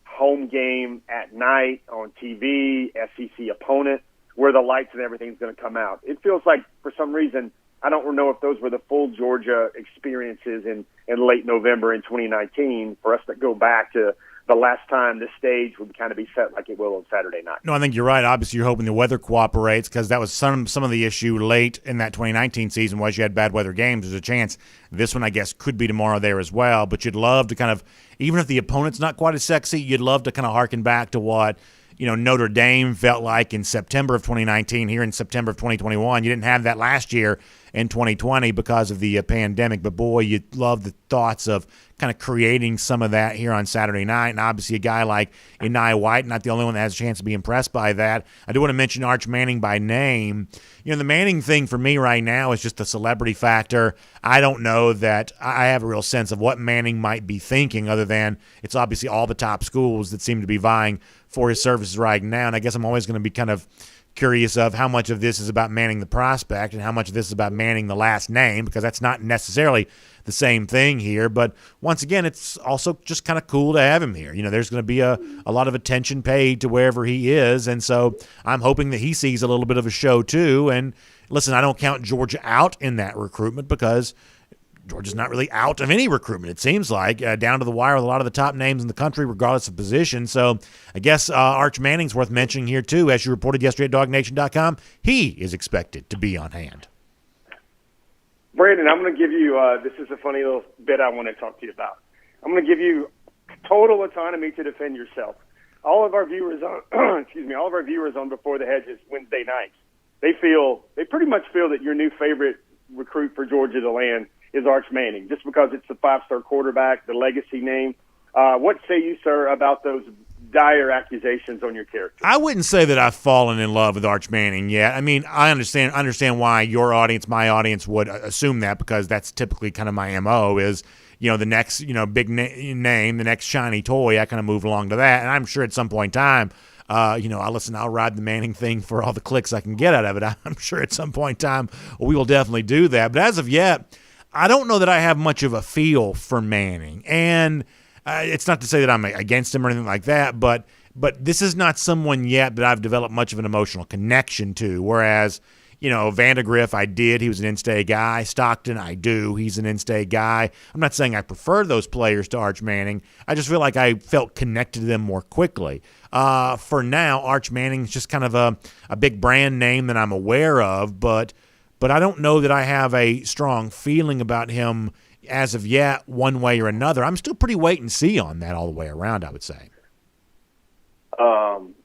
home game at night on TV, SEC opponent, where the lights and everything's going to come out. It feels like, for some reason, I don't know if those were the full Georgia experiences in late November in 2019 for us to go back to the last time this stage would kind of be set like it will on Saturday night. No, I think you're right. Obviously, you're hoping the weather cooperates because that was some of the issue late in that 2019 season was you had bad weather games. There's a chance this one, I guess, could be tomorrow there as well. But you'd love to kind of, even if the opponent's not quite as sexy, you'd love to kind of harken back to what Notre Dame felt like in September of 2019, here in September of 2021. You didn't have that last year in 2020 because of the pandemic. But, boy, you love the thoughts of kind of creating some of that here on Saturday night. And obviously a guy like Enai White, not the only one that has a chance to be impressed by that. I do want to mention Arch Manning by name. The Manning thing for me right now is just the celebrity factor. I don't know that I have a real sense of what Manning might be thinking, other than it's obviously all the top schools that seem to be vying for his services right now. And I guess I'm always going to be kind of curious of how much of this is about Manning the prospect and how much of this is about Manning the last name, because that's not necessarily the same thing here. But once again, it's also just kind of cool to have him here. There's going to be a lot of attention paid to wherever he is, and so I'm hoping that he sees a little bit of a show too. And listen, I don't count Georgia out in that recruitment, because Georgia's not really out of any recruitment, it seems like, down to the wire with a lot of the top names in the country, regardless of position. So I guess Arch Manning's worth mentioning here, too. As you reported yesterday at DawgNation.com, he is expected to be on hand. Brandon, I'm going to give you this is a funny little bit I want to talk to you about. I'm going to give you total autonomy to defend yourself. All of our viewers on all of our viewers on Before the Hedges Wednesday nights, they pretty much feel that your new favorite recruit for Georgia to land is Arch Manning, just because it's the 5-star quarterback, the legacy name. What say you, sir, about those dire accusations on your character? I wouldn't say that I've fallen in love with Arch Manning yet. I mean, I understand why your audience, my audience, would assume that, because that's typically kind of my MO is, the next, big name, the next shiny toy. I kind of move along to that. And I'm sure at some point in time, I'll ride the Manning thing for all the clicks I can get out of it. I'm sure at some point in time we will definitely do that. But as of yet, I don't know that I have much of a feel for Manning. And it's not to say that I'm against him or anything like that, but this is not someone yet that I've developed much of an emotional connection to. Whereas, Vandegrift, I did. He was an in-state guy. Stockton, I do. He's an in-state guy. I'm not saying I prefer those players to Arch Manning. I just feel like I felt connected to them more quickly. For now, Arch Manning's just kind of a big brand name that I'm aware of, but I don't know that I have a strong feeling about him as of yet, one way or another. I'm still pretty wait and see on that all the way around, I would say.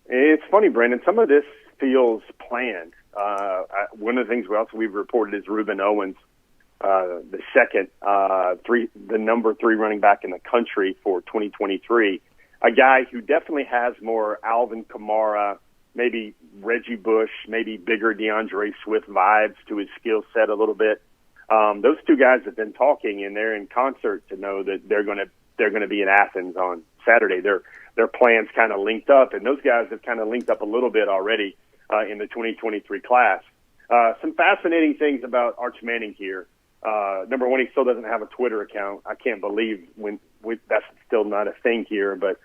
It's funny, Brandon. Some of this feels planned. One of the things we've reported is Reuben Owens, the second, the number 3 running back in the country for 2023, a guy who definitely has more Alvin Kamara, maybe Reggie Bush, maybe bigger DeAndre Swift vibes to his skill set a little bit. Those two guys have been talking, and they're in concert to know that they're going to be in Athens on Saturday. Their plans kind of linked up, and those guys have kind of linked up a little bit already in the 2023 class. Some fascinating things about Arch Manning here. Number one, he still doesn't have a Twitter account. I can't believe that's still not a thing here, but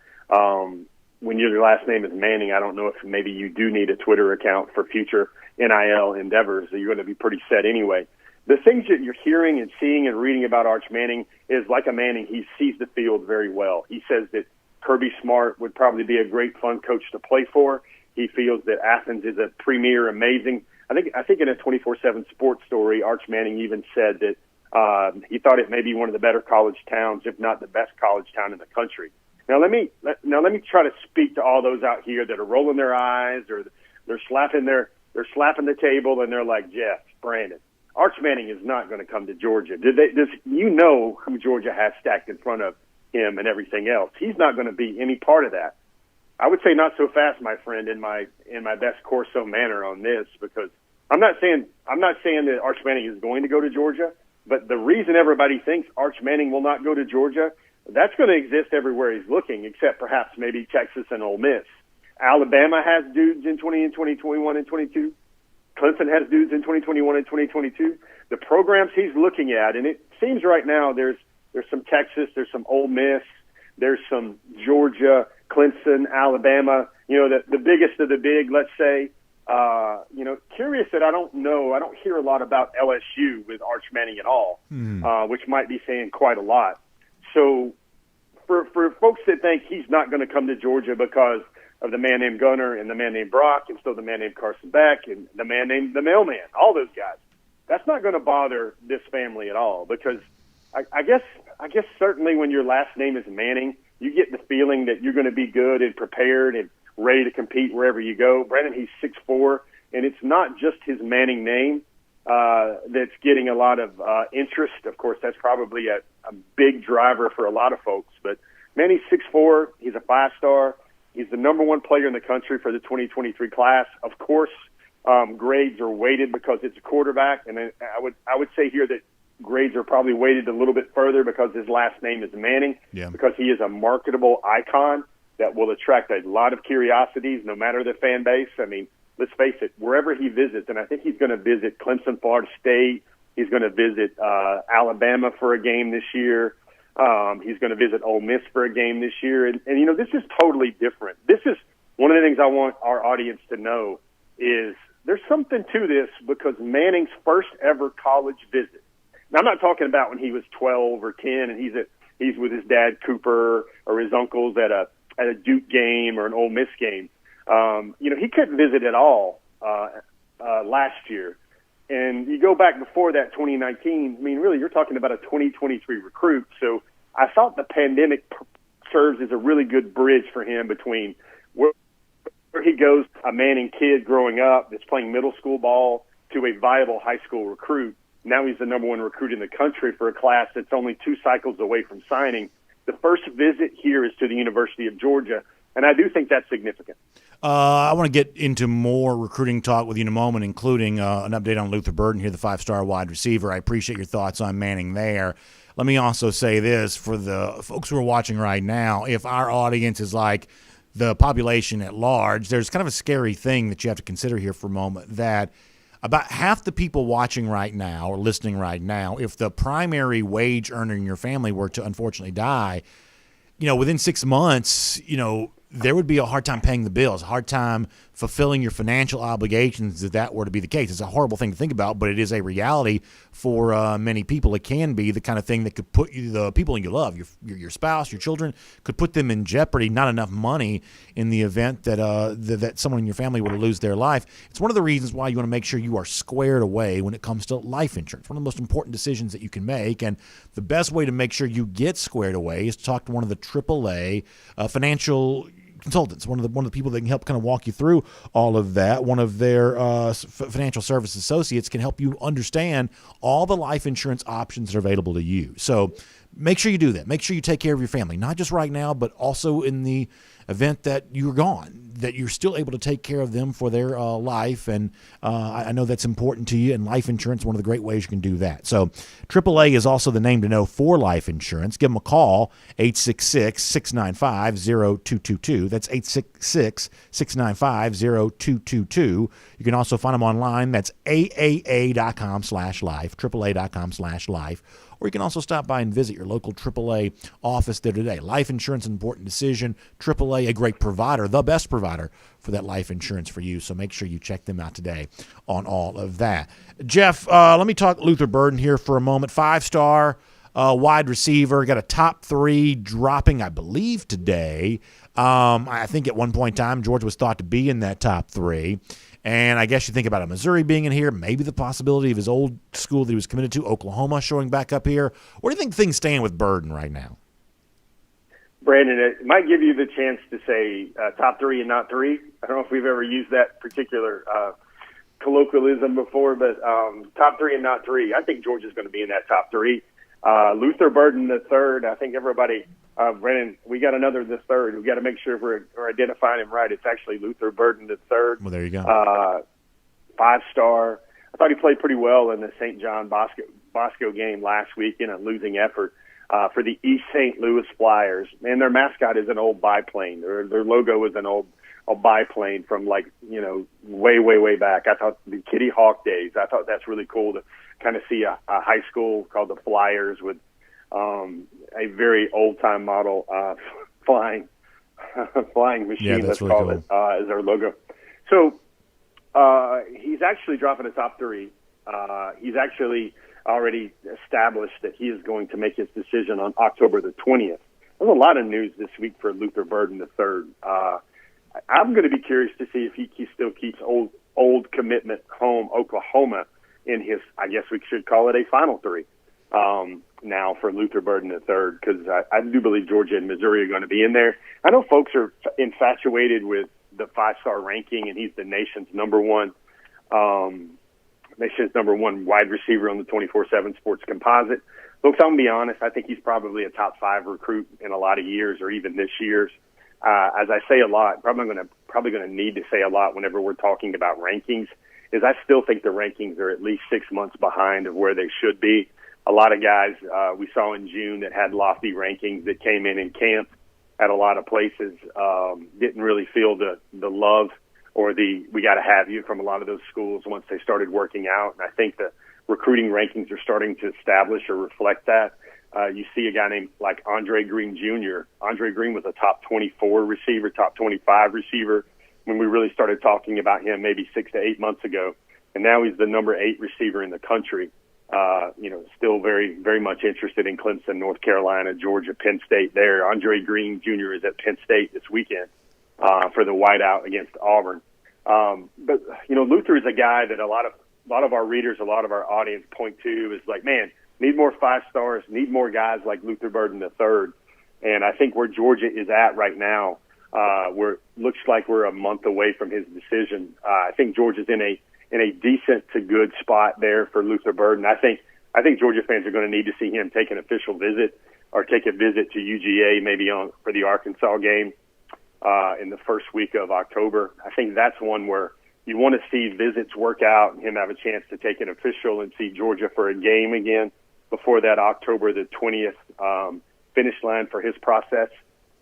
when your last name is Manning, I don't know if maybe you do need a Twitter account for future NIL endeavors. You're going to be pretty set anyway. The things that you're hearing and seeing and reading about Arch Manning is, like a Manning, he sees the field very well. He says that Kirby Smart would probably be a great fun coach to play for. He feels that Athens is a premier, amazing. I think in a 24/7 sports story, Arch Manning even said that he thought it may be one of the better college towns, if not the best college town in the country. Now let me try to speak to all those out here that are rolling their eyes, or they're slapping the table and they're like, Jeff, Brandon, Arch Manning is not going to come to Georgia. Who Georgia has stacked in front of him and everything else? He's not going to be any part of that. I would say not so fast, my friend, in my best Corso manner on this, because I'm not saying that Arch Manning is going to go to Georgia, but the reason everybody thinks Arch Manning will not go to Georgia, that's going to exist everywhere he's looking, except perhaps maybe Texas and Ole Miss. Alabama has dudes in 2021 and 22. Clemson has dudes in 2021 and 2022. The programs he's looking at, and it seems right now there's some Texas, there's some Ole Miss, there's some Georgia, Clemson, Alabama, the biggest of the big, let's say. Curious that I don't hear a lot about LSU with Arch Manning at all, which might be saying quite a lot. So for folks that think he's not going to come to Georgia because of the man named Gunner and the man named Brock and still the man named Carson Beck and the man named the mailman, all those guys, that's not going to bother this family at all, because I guess certainly when your last name is Manning, you get the feeling that you're going to be good and prepared and ready to compete wherever you go. Brandon, he's 6'4", and it's not just his Manning name that's getting a lot of interest. Of course, that's probably a big driver for a lot of folks. But Manning's 6'4", he's a 5-star. He's the number one player in the country for the 2023 class. Of course, grades are weighted because it's a quarterback, and I would say here that grades are probably weighted a little bit further because his last name is Manning, because he is a marketable icon that will attract a lot of curiosities no matter the fan base. I mean, let's face it, wherever he visits, and I think he's going to visit Clemson, Florida State, he's going to visit Alabama for a game this year, he's going to visit Ole Miss for a game this year, and you know, this is totally different. This is one of the things I want our audience to know is there's something to this because Manning's first ever college visit. Now, I'm not talking about when he was 12 or 10 and he's with his dad Cooper or his uncles at a Duke game or an Ole Miss game. You know, he couldn't visit at all last year. And you go back before that, 2019, I mean, really, you're talking about a 2023 recruit. So I thought the pandemic serves as a really good bridge for him between where he goes, a Manning kid growing up that's playing middle school ball, to a viable high school recruit. Now he's the number one recruit in the country for a class that's only 2 cycles away from signing. The first visit here is to the University of Georgia, and I do think that's significant. I want to get into more recruiting talk with you in a moment, including an update on Luther Burden here, the 5-star wide receiver. I appreciate your thoughts on Manning there. Let me also say this for the folks who are watching right now. If our audience is like the population at large, there's kind of a scary thing that you have to consider here for a moment, that about half the people watching right now or listening right now, if the primary wage earner in your family were to unfortunately die, you know, within 6 months, you know, there would be a hard time paying the bills, a hard time fulfilling your financial obligations if that were to be the case. It's a horrible thing to think about, but it is a reality for many people. It can be the kind of thing that could put you, the people you love, your spouse, your children, could put them in jeopardy. Not enough money in the event that that someone in your family were to lose their life. It's one of the reasons why you want to make sure you are squared away when it comes to life insurance. One of the most important decisions that you can make, and the best way to make sure you get squared away is to talk to one of the AAA financial consultants, one of the people that can help kind of walk you through all of that. One of their financial service associates can help you understand all the life insurance options that are available to you. So make sure you do that. Make sure you take care of your family, not just right now, but also in the event that you're gone, that you're still able to take care of them for their life. And I know that's important to you, and life insurance is one of the great ways you can do that. So AAA is also the name to know for life insurance. Give them a call, 866-695-0222. That's 866-695-0222. You can also find them online. That's aaa.com/life, AAA.com/life. Or you can also stop by and visit your local AAA office there today. Life insurance, an important decision. AAA, a great provider, the best provider for that life insurance for you. So make sure you check them out today on all of that. Jeff, let me talk Luther Burden here for a moment. 5-star wide receiver. Got a top 3 dropping, I believe, today. I think at one point in time, Georgia was thought to be in that top 3. And I guess you think about Missouri being in here, maybe the possibility of his old school that he was committed to, Oklahoma, showing back up here. Where do you think things stand with Burden right now? Brandon, it might give you the chance to say top 3 and not 3. I don't know if we've ever used that particular colloquialism before, but top 3 and not 3. I think Georgia's going to be in that top 3. Luther Burden the third. I think everybody, Brennan, we got another the third. We got to make sure we're identifying him right. It's actually Luther Burden the third. Well, there you go. 5-star. I thought he played pretty well in the St. John Bosco game last week in a losing effort for the East St. Louis Flyers. And their mascot is an old biplane. Their logo is an old biplane from, like, you know, way back. I thought the Kitty Hawk days. I thought that's really cool to kind of see a high school called the Flyers with a very old-time model flying machine, let's really call cool. it, as our logo. So he's actually dropping a top 3. He's actually already established that he is going to make his decision on October the 20th. There's a lot of news this week for Luther Burden III. I'm going to be curious to see if he still keeps old commitment home Oklahoma in his, I guess we should call it a final 3 now for Luther Burden III, because I do believe Georgia and Missouri are going to be in there. I know folks are infatuated with the 5-star ranking, and he's the nation's number one wide receiver on the 24/7 Sports Composite. Look, I'm gonna be honest. I think he's probably a top 5 recruit in a lot of years, or even this year's. As I say a lot, probably gonna need to say a lot whenever we're talking about rankings, is I still think the rankings are at least 6 months behind of where they should be. A lot of guys we saw in June that had lofty rankings that came in camp at a lot of places didn't really feel the love or the "we got to have you" from a lot of those schools once they started working out. And I think the recruiting rankings are starting to establish or reflect that. You see a guy named like Andre Green Jr. Andre Green was a top 24 receiver, top 25 receiver when we really started talking about him maybe 6 to 8 months ago. And now he's the number 8 receiver in the country. Still very, very much interested in Clemson, North Carolina, Georgia, Penn State there. Andre Green Jr. is at Penn State this weekend for the whiteout against Auburn. But Luther is a guy that a lot of our readers, a lot of our audience point to is like, man, need more 5-stars, need more guys like Luther Burden III. And I think where Georgia is at right now, looks like we're a month away from his decision. I think Georgia's in a decent to good spot there for Luther Burden. I think Georgia fans are going to need to see him take an official visit or take a visit to UGA maybe for the Arkansas game in the first week of October. I think that's one where you want to see visits work out and him have a chance to take an official and see Georgia for a game again before that October the 20th finish line for his process.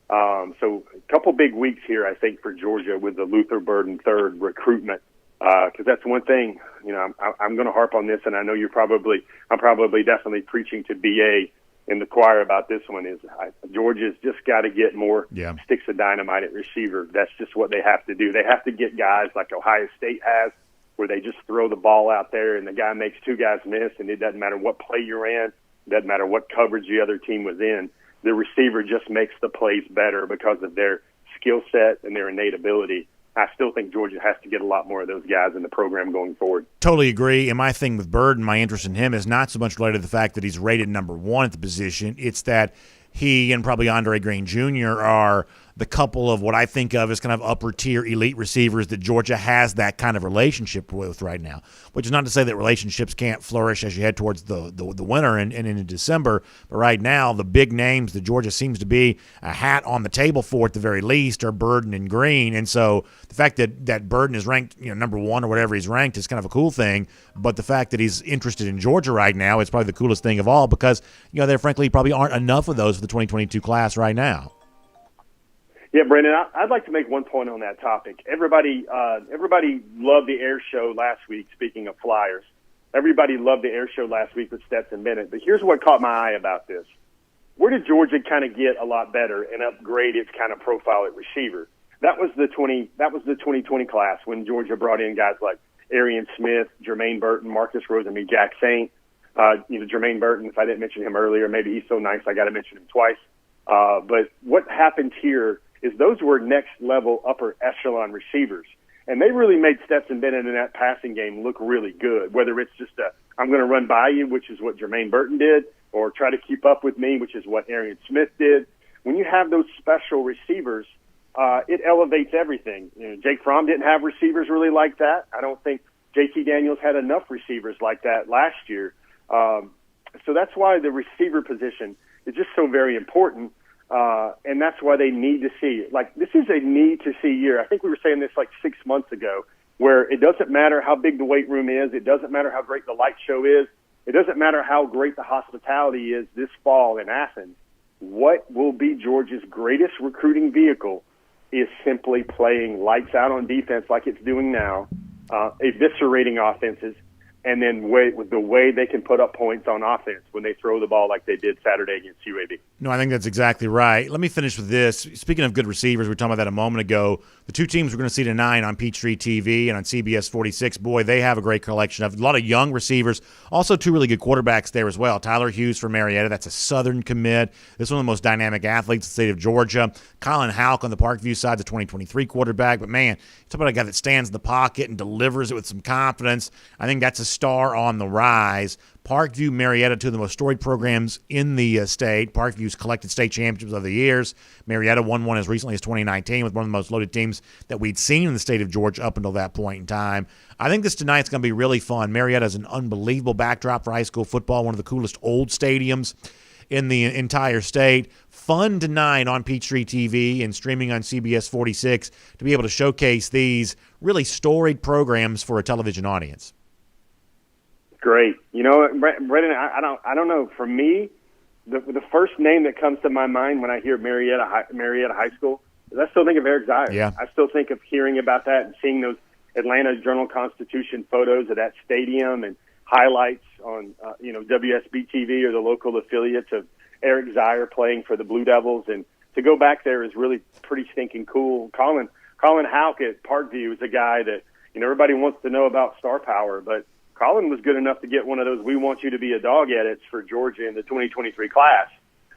So a couple big weeks here, I think, for Georgia with the Luther Burden III recruitment. Because that's one thing, I'm going to harp on this, and I know I'm probably definitely preaching to BA in the choir about this one. Georgia's just got to get more sticks of dynamite at receiver. That's just what they have to do. They have to get guys like Ohio State has, where they just throw the ball out there and the guy makes 2 guys miss, and it doesn't matter what play you're in, it doesn't matter what coverage the other team was in. The receiver just makes the plays better because of their skill set and their innate ability. I still think Georgia has to get a lot more of those guys in the program going forward. Totally agree. And my thing with Burden, my interest in him is not so much related to the fact that he's rated number 1 at the position. It's that he and probably Andre Green Jr. are the couple of what I think of as kind of upper-tier elite receivers that Georgia has that kind of relationship with right now, which is not to say that relationships can't flourish as you head towards the winter and into December. But right now, the big names that Georgia seems to be a hat on the table for at the very least are Burden and Green. And so the fact that Burden is ranked number 1 or whatever he's ranked is kind of a cool thing. But the fact that he's interested in Georgia right now is probably the coolest thing of all because there frankly probably aren't enough of those for the 2022 class right now. Yeah, Brandon, I'd like to make one point on that topic. Everybody loved the air show last week, speaking of Flyers. Everybody loved the air show last week with Stetson Bennett. But here's what caught my eye about this. Where did Georgia kind of get a lot better and upgrade its kind of profile at receiver? That was the 2020 class when Georgia brought in guys like Arian Smith, Jermaine Burton, Marcus Rosenby, Jack Saint. Jermaine Burton, if I didn't mention him earlier, maybe he's so nice I got to mention him twice. But what happened here is those were next-level upper echelon receivers. And they really made Stetson Bennett in that passing game look really good, whether it's just I'm going to run by you, which is what Jermaine Burton did, or try to keep up with me, which is what Arian Smith did. When you have those special receivers, it elevates everything. Jake Fromm didn't have receivers really like that. I don't think JT Daniels had enough receivers like that last year. So that's why the receiver position is just so very important. And that's why they need to see it. Like, this is a need-to-see year. I think we were saying this like 6 months ago, where it doesn't matter how big the weight room is. It doesn't matter how great the light show is. It doesn't matter how great the hospitality is this fall in Athens. What will be Georgia's greatest recruiting vehicle is simply playing lights out on defense like it's doing now, eviscerating offenses, and then with the way they can put up points on offense when they throw the ball like they did Saturday against UAB. No, I think that's exactly right. Let me finish with this. Speaking of good receivers, we were talking about that a moment ago. The 2 teams we're going to see tonight on Peachtree TV and on CBS 46, boy, they have a great collection of a lot of young receivers. Also 2 really good quarterbacks there as well. Tyler Hughes from Marietta, that's a Southern commit. This is one of the most dynamic athletes in the state of Georgia. Colin Houck on the Parkview side, the 2023 quarterback. But, man, talk about a guy that stands in the pocket and delivers it with some confidence. I think that's a Star on the rise. Parkview, Marietta, two of the most storied programs in the state. Parkview's collected state championships over the years. Marietta won one as recently as 2019 with one of the most loaded teams that we'd seen in the state of Georgia up until that point in time. I think this tonight's going to be really fun. Marietta is an unbelievable backdrop for high school football, one of the coolest old stadiums in the entire state. Fun tonight on Peachtree TV and streaming on CBS 46 to be able to showcase these really storied programs for a television audience. Great. You know, Brendan, I don't know. For me, the first name that comes to my mind when I hear Marietta High School is I still think of Eric Zier. Yeah. I still think of hearing about that and seeing those Atlanta Journal-Constitution photos of that stadium and highlights on WSB TV or the local affiliates of Eric Zier playing for the Blue Devils. And to go back there is really pretty stinking cool. Colin Houck at Parkview is a guy that everybody wants to know about star power, but Colin was good enough to get one of those "We want you to be a dog" edits for Georgia in the 2023 class.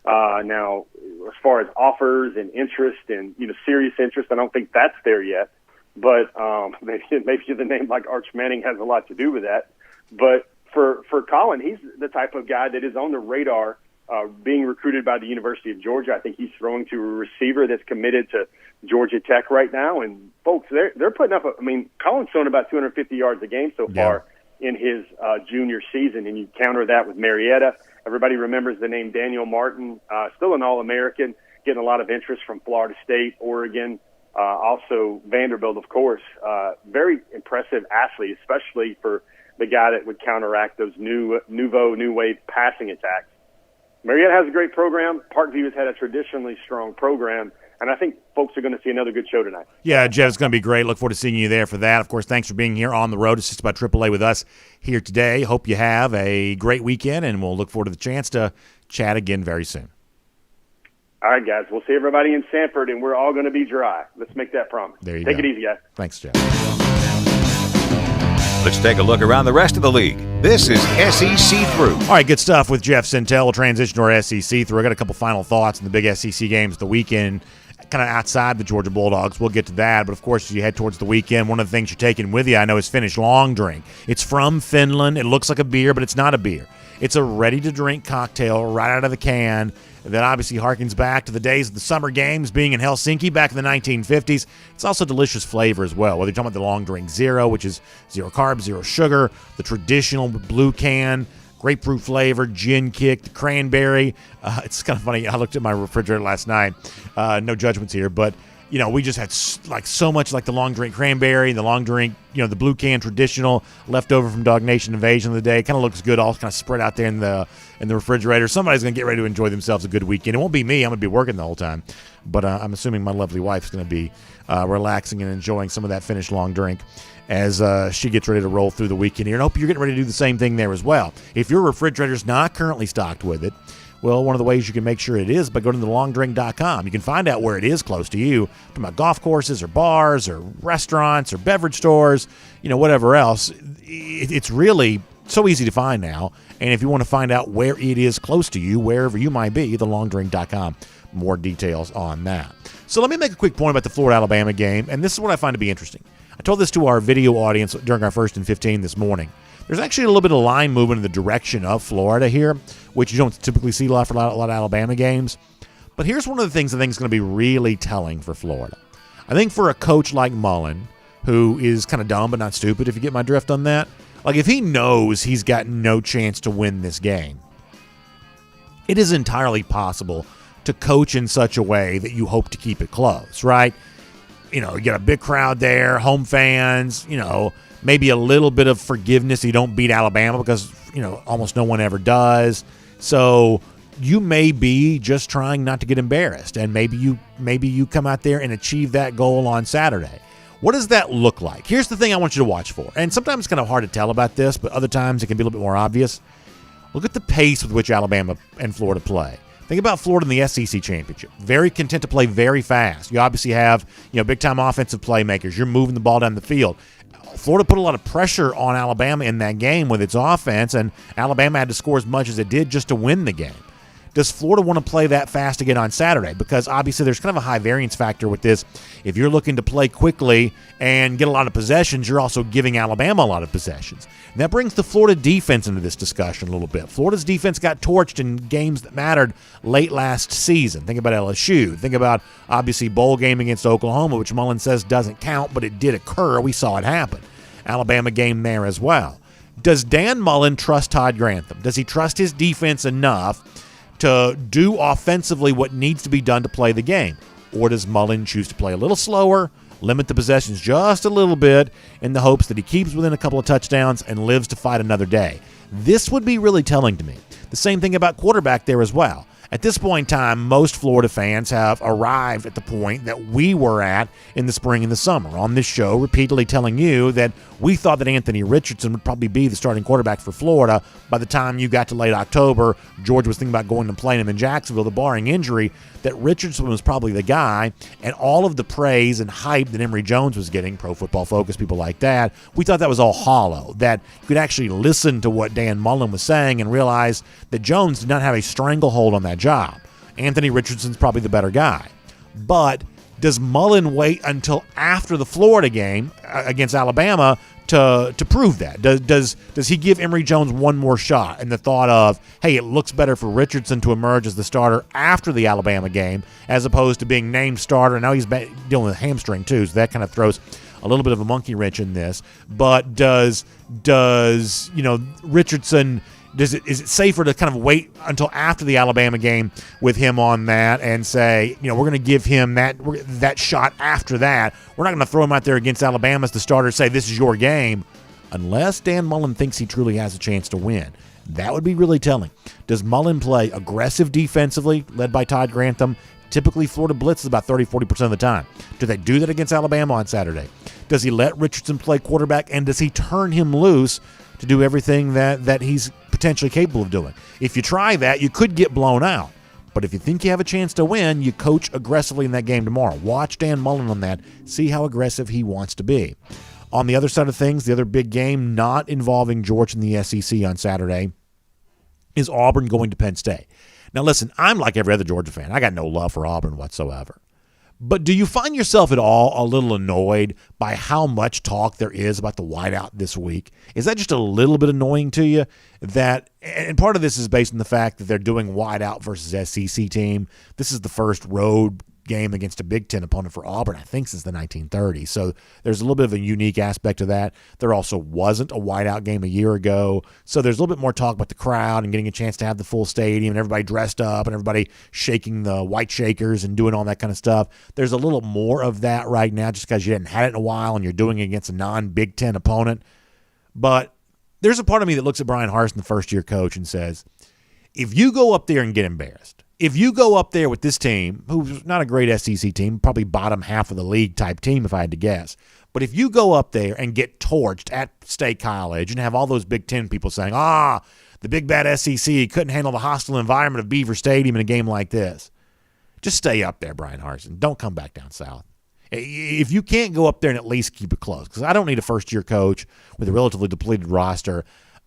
Now, as far as offers and interest and serious interest, I don't think that's there yet. But maybe the name like Arch Manning has a lot to do with that. But for Colin, he's the type of guy that is on the radar, being recruited by the University of Georgia. I think he's throwing to a receiver that's committed to Georgia Tech right now. And folks, they're putting up. Colin's thrown about 250 yards a game so far in his junior season, and you counter that with Marietta. Everybody remembers the name Daniel Martin, still an All-American, getting a lot of interest from Florida State, Oregon, also Vanderbilt, of course. Very impressive athlete, especially for the guy that would counteract those new wave passing attacks. Marietta has a great program. Parkview has had a traditionally strong program, and I think folks are going to see another good show tonight. Yeah, Jeff, it's going to be great. Look forward to seeing you there for that. Of course, thanks for being here on the road. It's just about AAA with us here today. Hope you have a great weekend, and we'll look forward to the chance to chat again very soon. All right, guys. We'll see everybody in Sanford, and we're all going to be dry. Let's make that promise. There you Take go. it easy, guys. Thanks, Jeff. Let's take a look around the rest of the league. This is SEC Through. All right, good stuff with Jeff Sintel. We'll transition to our SEC Through. I got a couple final thoughts on the big SEC games the weekend, kind of outside the Georgia Bulldogs. We'll get to that. But, of course, as you head towards the weekend, one of the things you're taking with you, I know, is Finnish Long Drink. It's from Finland. It looks like a beer, but it's not a beer. It's a ready-to-drink cocktail right out of the can that obviously harkens back to the days of the summer games being in Helsinki back in the 1950s. It's also delicious flavor as well, whether you're talking about the Long Drink Zero, which is 0 carbs, 0 sugar, the traditional blue can, grapefruit flavor, gin kick, the cranberry. It's kind of funny. I looked at my refrigerator last night. No judgments here, but we just had so much like the Long Drink Cranberry and the Long Drink, the blue can traditional leftover from DawgNation Invasion of the day. Kind of looks good, all kind of spread out there in the refrigerator. Somebody's going to get ready to enjoy themselves a good weekend. It won't be me. I'm going to be working the whole time. But I'm assuming my lovely wife's going to be relaxing and enjoying some of that Finnish Long Drink as she gets ready to roll through the weekend here. And I hope you're getting ready to do the same thing there as well. If your refrigerator's not currently stocked with it, well, one of the ways you can make sure it is by going to thelongdrink.com. You can find out where it is close to you, talking about golf courses or bars or restaurants or beverage stores, whatever else. It's really so easy to find now. And if you want to find out where it is close to you, wherever you might be, thelongdrink.com. More details on that. So let me make a quick point about the Florida-Alabama game, and this is what I find to be interesting. I told this to our video audience during our 1st and 15 this morning. There's actually a little bit of line movement in the direction of Florida here, which you don't typically see a lot of Alabama games. But here's one of the things I think is going to be really telling for Florida. I think for a coach like Mullen, who is kind of dumb but not stupid, if you get my drift on that, like if he knows he's got no chance to win this game, it is entirely possible to coach in such a way that you hope to keep it close, right? You get a big crowd there, home fans, maybe a little bit of forgiveness. You don't beat Alabama because, almost no one ever does. So you may be just trying not to get embarrassed, and maybe you come out there and achieve that goal on Saturday. What does that look like? Here's the thing I want you to watch for. And sometimes it's kind of hard to tell about this, but other times it can be a little bit more obvious. Look at the pace with which Alabama and Florida play. Think about Florida in the SEC championship. Very content to play very fast. You obviously have, big-time offensive playmakers. You're moving the ball down the field. Florida put a lot of pressure on Alabama in that game with its offense, and Alabama had to score as much as it did just to win the game. Does Florida want to play that fast again on Saturday? Because obviously there's kind of a high variance factor with this. If you're looking to play quickly and get a lot of possessions, you're also giving Alabama a lot of possessions. And that brings the Florida defense into this discussion a little bit. Florida's defense got torched in games that mattered late last season. Think about LSU. Think about, obviously, bowl game against Oklahoma, which Mullen says doesn't count, but it did occur. We saw it happen. Alabama game there as well. Does Dan Mullen trust Todd Grantham? Does he trust his defense enough to do offensively what needs to be done to play the game? Or does Mullen choose to play a little slower, limit the possessions just a little bit in the hopes that he keeps within a couple of touchdowns and lives to fight another day? This would be really telling to me. The same thing about quarterback there as well. At this point in time, most Florida fans have arrived at the point that we were at in the spring and the summer on this show, repeatedly telling you that we thought that Anthony Richardson would probably be the starting quarterback for Florida by the time you got to late October. George was thinking about going and playing him in Jacksonville, the barring injury, that Richardson was probably the guy, and all of the praise and hype that Emory Jones was getting, Pro Football Focus, people like that, we thought that was all hollow, that you could actually listen to what Dan Mullen was saying and realize that Jones did not have a stranglehold on that job. Anthony Richardson's probably the better guy. But does Mullen wait until after the Florida game against Alabama to prove that? Does he give Emory Jones one more shot in the thought of, hey, it looks better for Richardson to emerge as the starter after the Alabama game as opposed to being named starter? Now he's dealing with a hamstring too, so that kind of throws a little bit of a monkey wrench in this. But does Richardson, is it safer to kind of wait until after the Alabama game with him on that and say, we're going to give him that shot after that? We're not going to throw him out there against Alabama as the starter and say this is your game, unless Dan Mullen thinks he truly has a chance to win. That would be really telling. Does Mullen play aggressive defensively, led by Todd Grantham? Typically, Florida blitzes about 30-40% of the time. Do they do that against Alabama on Saturday? Does he let Richardson play quarterback, and does he turn him loose to do everything that he's potentially capable of doing? If you try that, you could get blown out. But if you think you have a chance to win, you coach aggressively in that game tomorrow. Watch Dan Mullen on that. See how aggressive he wants to be. On the other side of things, the other big game not involving Georgia in the SEC on Saturday is Auburn going to Penn State. Now listen, I'm like every other Georgia fan. I got no love for Auburn whatsoever. But do you find yourself at all a little annoyed by how much talk there is about the whiteout this week? Is that just a little bit annoying to you? And part of this is based on the fact that they're doing whiteout versus SEC team. This is the first road game against a Big Ten opponent for Auburn, I think, since the 1930s. So there's a little bit of a unique aspect to that. There also wasn't a whiteout game a year ago. So there's a little bit more talk about the crowd and getting a chance to have the full stadium and everybody dressed up and everybody shaking the white shakers and doing all that kind of stuff. There's a little more of that right now just because you hadn't had it in a while and you're doing it against a non-Big Ten opponent. But there's a part of me that looks at Brian Harsin, the first-year coach, and says, if you go up there and get embarrassed, if you go up there with this team, who's not a great SEC team, probably bottom half of the league type team if I had to guess, but if you go up there and get torched at State College and have all those Big Ten people saying, the big bad SEC couldn't handle the hostile environment of Beaver Stadium in a game like this, just stay up there, Brian Harsin. Don't come back down south. If you can't go up there and at least keep it close, because I don't need a first-year coach with a relatively depleted roster.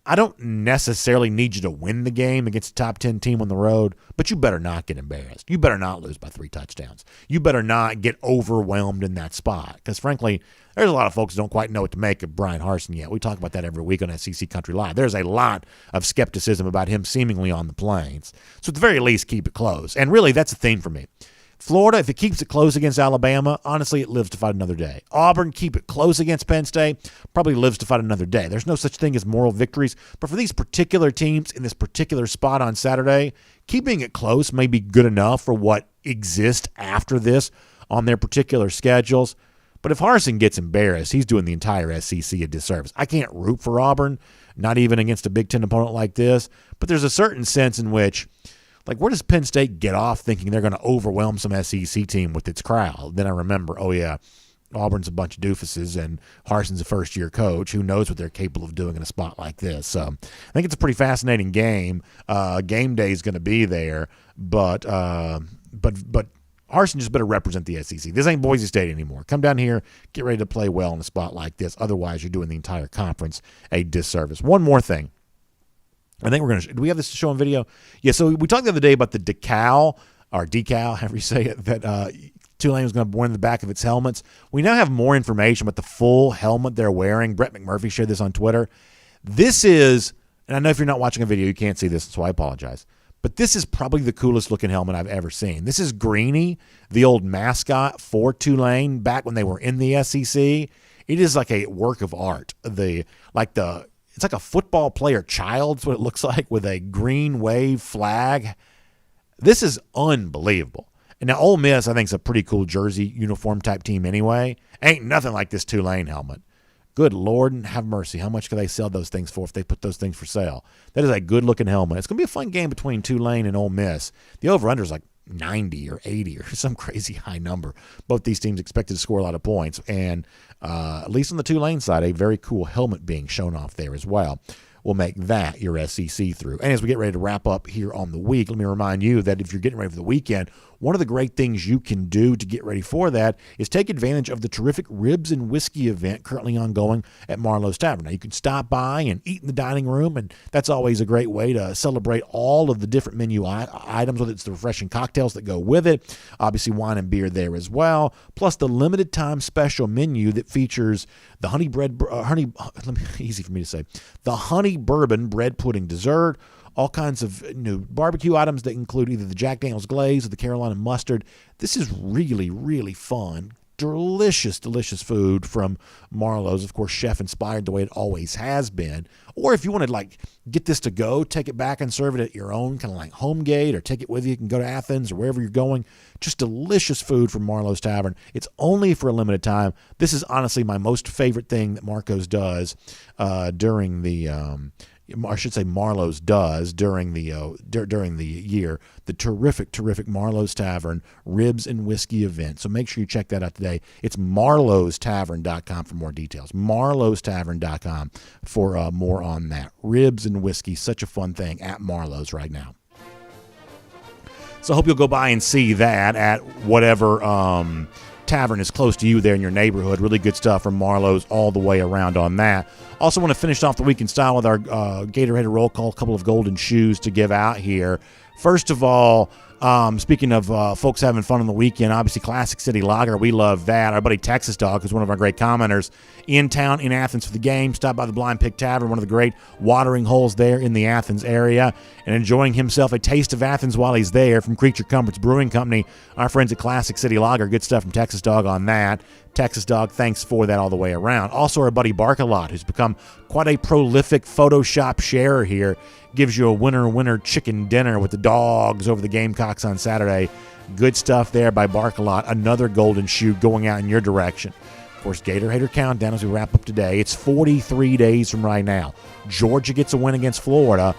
I don't necessarily need you to win the game against a top 10 team on the road, but you better not get embarrassed. You better not lose by 3 touchdowns. You better not get overwhelmed in that spot because, frankly, there's a lot of folks who don't quite know what to make of Brian Harsin yet. We talk about that every week on SEC Country Live. There's a lot of skepticism about him seemingly on the plains. So at the very least, keep it close. And really, that's a theme for me. Florida, if it keeps it close against Alabama, honestly, it lives to fight another day. Auburn, keep it close against Penn State, probably lives to fight another day. There's no such thing as moral victories. But for these particular teams in this particular spot on Saturday, keeping it close may be good enough for what exists after this on their particular schedules. But if Harsin gets embarrassed, he's doing the entire SEC a disservice. I can't root for Auburn, not even against a Big Ten opponent like this. But there's a certain sense in which, like, where does Penn State get off thinking they're going to overwhelm some SEC team with its crowd? Then I remember, Auburn's a bunch of doofuses, and Harsin's a first-year coach. Who knows what they're capable of doing in a spot like this? So I think it's a pretty fascinating game. Game day is going to be there, but Harsin just better represent the SEC. This ain't Boise State anymore. Come down here, get ready to play well in a spot like this. Otherwise, you're doing the entire conference a disservice. One more thing. I think we're going to – do we have this to show on video? Yeah, so we talked the other day about the decal, however you say it, that Tulane was going to wear in the back of its helmets. We now have more information about the full helmet they're wearing. Brett McMurphy shared this on Twitter. This is – and I know if you're not watching a video, you can't see this, so I apologize. But this is probably the coolest looking helmet I've ever seen. This is Greeny, the old mascot for Tulane back when they were in the SEC. It is like a work of art. It's like a football player child's what it looks like with a green wave flag. This is unbelievable. And now Ole Miss, I think, is a pretty cool jersey uniform type team anyway. Ain't nothing like this Tulane helmet. Good Lord and have mercy. How much could they sell those things for if they put those things for sale? That is a good-looking helmet. It's going to be a fun game between Tulane and Ole Miss. The over-under is like 90 or 80 or some crazy high number. Both these teams expected to score a lot of points. And at least on the Tulane side, a very cool helmet being shown off there as well will make that your SEC through. And as we get ready to wrap up here on the week, let me remind you that if you're getting ready for the weekend, one of the great things you can do to get ready for that is take advantage of the terrific ribs and whiskey event currently ongoing at Marlowe's Tavern. Now, you can stop by and eat in the dining room, and that's always a great way to celebrate all of the different menu items, whether it's the refreshing cocktails that go with it, obviously wine and beer there as well, plus the limited time special menu that features the the honey bourbon bread pudding dessert, all kinds of new barbecue items that include either the Jack Daniel's glaze or the Carolina mustard. This is really, really fun. Delicious, delicious food from Marlowe's. Of course, chef-inspired the way it always has been. Or if you want to, get this to go, take it back and serve it at your own, kind of like home gate, or take it with you. You can go to Athens or wherever you're going. Just delicious food from Marlowe's Tavern. It's only for a limited time. This is honestly my most favorite thing that Marco's does during the Marlowe's does during the year. The terrific Marlowe's Tavern ribs and whiskey event. So make sure you check that out today. It's marlowstavern.com for more details. marlowstavern.com for more on that. Ribs and whiskey, such a fun thing at Marlowe's right now. So I hope you'll go by and see that at whatever tavern is close to you there in your neighborhood. Really good stuff from Marlowe's all the way around on that. Also want to finish off the week in style with our Gatorade roll call, a couple of golden shoes to give out here. First of all, speaking of folks having fun on the weekend, obviously Classic City Lager, we love that. Our buddy Texas Dog, who's one of our great commenters, in town in Athens for the game, stopped by the Blind Pig Tavern, one of the great watering holes there in the Athens area, and enjoying himself a taste of Athens while he's there from Creature Comforts Brewing Company. Our friends at Classic City Lager, good stuff from Texas Dog on that. Texas Dog, thanks for that all the way around. Also, our buddy Barkalot, who's become quite a prolific Photoshop sharer here, gives you a winner chicken dinner with the dogs over the Gamecocks on Saturday. Good stuff there by Barkalot. Another golden shoe going out in your direction. Of course, Gator Hater Countdown as we wrap up today. It's 43 days from right now. Georgia gets a win against Florida.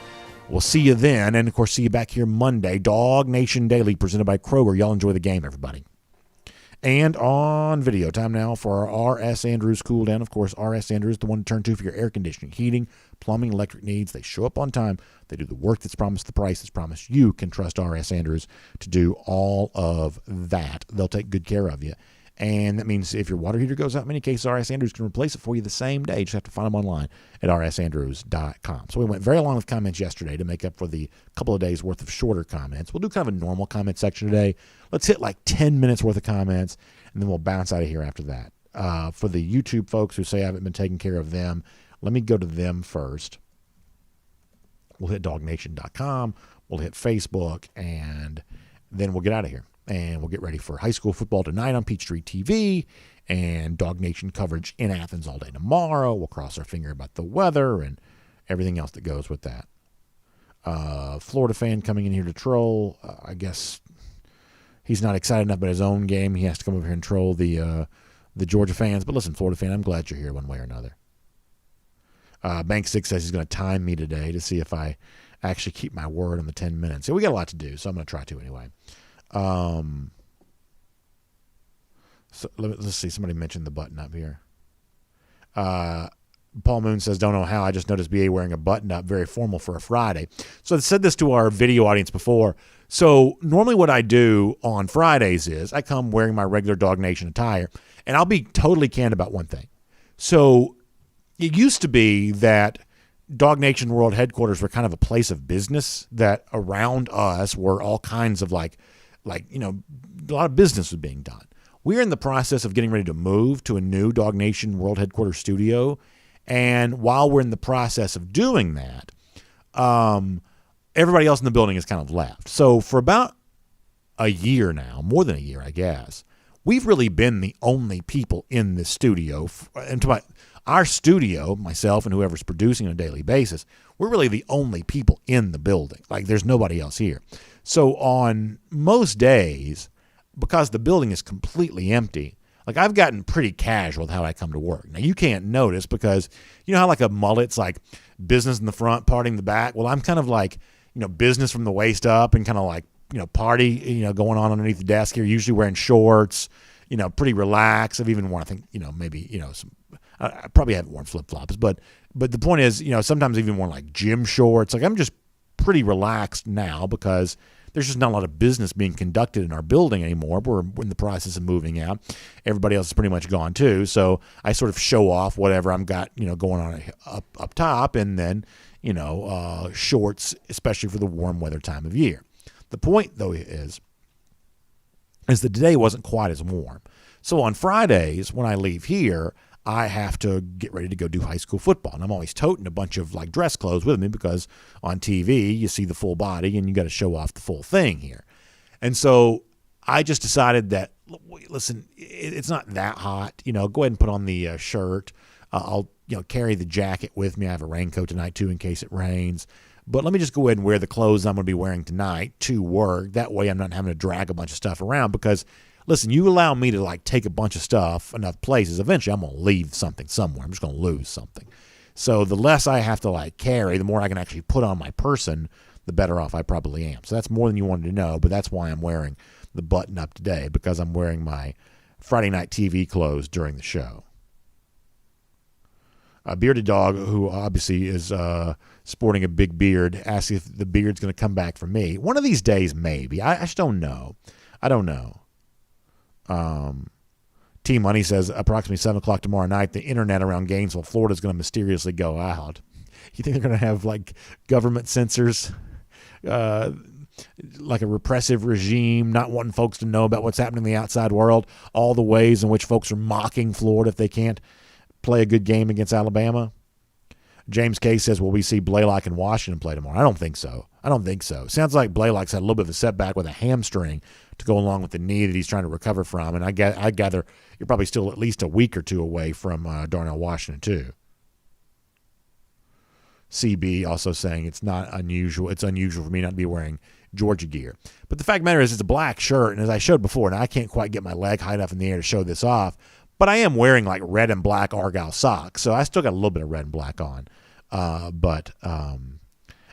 We'll see you then. And, of course, see you back here Monday. DawgNation Daily presented by Kroger. Y'all enjoy the game, everybody. And on video, time now for our R.S. Andrews cool down. Of course, R.S. Andrews, the one to turn to for your air conditioning, heating, plumbing, electric needs. They show up on time. They do the work that's promised, the price that's promised. You can trust R.S. Andrews to do all of that. They'll take good care of you. And that means if your water heater goes out, in many cases, R.S. Andrews can replace it for you the same day. You just have to find them online at rsandrews.com. So we went very long with comments yesterday to make up for the couple of days worth of shorter comments. We'll do kind of a normal comment section today. Let's hit like 10 minutes worth of comments, and then we'll bounce out of here after that. For the YouTube folks who say I haven't been taking care of them, let me go to them first. We'll hit DawgNation.com. We'll hit Facebook, and then we'll get out of here. And we'll get ready for high school football tonight on Peachtree TV and DawgNation coverage in Athens all day tomorrow. We'll cross our finger about the weather and everything else that goes with that. Florida fan coming in here to troll. I guess he's not excited enough about his own game. He has to come over here and troll the Georgia fans. But listen, Florida fan, I'm glad you're here one way or another. Bank 6 says he's going to time me today to see if I actually keep my word on the 10 minutes. So we got a lot to do, so I'm going to try to anyway. So let's see. Somebody mentioned the button up here. Paul Moon says, don't know how. I just noticed BA wearing a button up, very formal for a Friday. So I said this to our video audience before. So normally what I do on Fridays is I come wearing my regular DawgNation attire, and I'll be totally candid about one thing. So it used to be that DawgNation World headquarters were kind of a place of business, that around us were all kinds of like a lot of business was being done. We're in the process of getting ready to move to a new DawgNation World headquarters studio, and while we're in the process of doing that, everybody else in the building has kind of left. So for about a year now, more than a year, I guess, we've really been the only people in the studio. And to our studio, myself and whoever's producing on a daily basis, we're really the only people in the building. Like, there's nobody else here. So on most days, because the building is completely empty, like, I've gotten pretty casual with how I come to work. Now, you can't notice because you know how like a mullet's like business in the front, party in the back? Well, I'm kind of like, business from the waist up and kind of like, party, going on underneath the desk here, usually wearing shorts, pretty relaxed. I've even worn, I think, maybe, some, I probably haven't worn flip-flops, but the point is, sometimes I've even worn like gym shorts. Like, I'm just pretty relaxed now because there's just not a lot of business being conducted in our building anymore. We're in the process of moving out. Everybody else is pretty much gone too. So I sort of show off whatever I've got, going on up top, and then, shorts, especially for the warm weather time of year. The point, though, is that today wasn't quite as warm. So on Fridays, when I leave here, I have to get ready to go do high school football. And I'm always toting a bunch of like dress clothes with me because on TV, you see the full body and you got to show off the full thing here. And so I just decided that, listen, it's not that hot. Go ahead and put on the shirt. I'll, carry the jacket with me. I have a raincoat tonight too in case it rains. But let me just go ahead and wear the clothes I'm going to be wearing tonight to work. That way I'm not having to drag a bunch of stuff around because, listen, you allow me to like take a bunch of stuff enough places, eventually I'm going to leave something somewhere. I'm just going to lose something. So the less I have to like carry, the more I can actually put on my person, the better off I probably am. So that's more than you wanted to know, but that's why I'm wearing the button up today, because I'm wearing my Friday night TV clothes during the show. A bearded dog, who obviously is sporting a big beard, asks if the beard's going to come back for me. One of these days, maybe. I just don't know. I don't know. T Money says approximately 7 o'clock tomorrow night, the internet around Gainesville, Florida is going to mysteriously go out. You think they're going to have like government censors, like a repressive regime, not wanting folks to know about what's happening in the outside world, all the ways in which folks are mocking Florida if they can't play a good game against Alabama? James K says, will we see Blaylock and Washington play tomorrow? I don't think so. Sounds like Blaylock's had a little bit of a setback with a hamstring to go along with the knee that he's trying to recover from. And I gather you're probably still at least a week or two away from Darnell Washington too. CB also saying it's not unusual. It's unusual for me not to be wearing Georgia gear. But the fact of the matter is, it's a black shirt. And as I showed before, and I can't quite get my leg high enough in the air to show this off, but I am wearing like red and black Argyle socks. So I still got a little bit of red and black on. And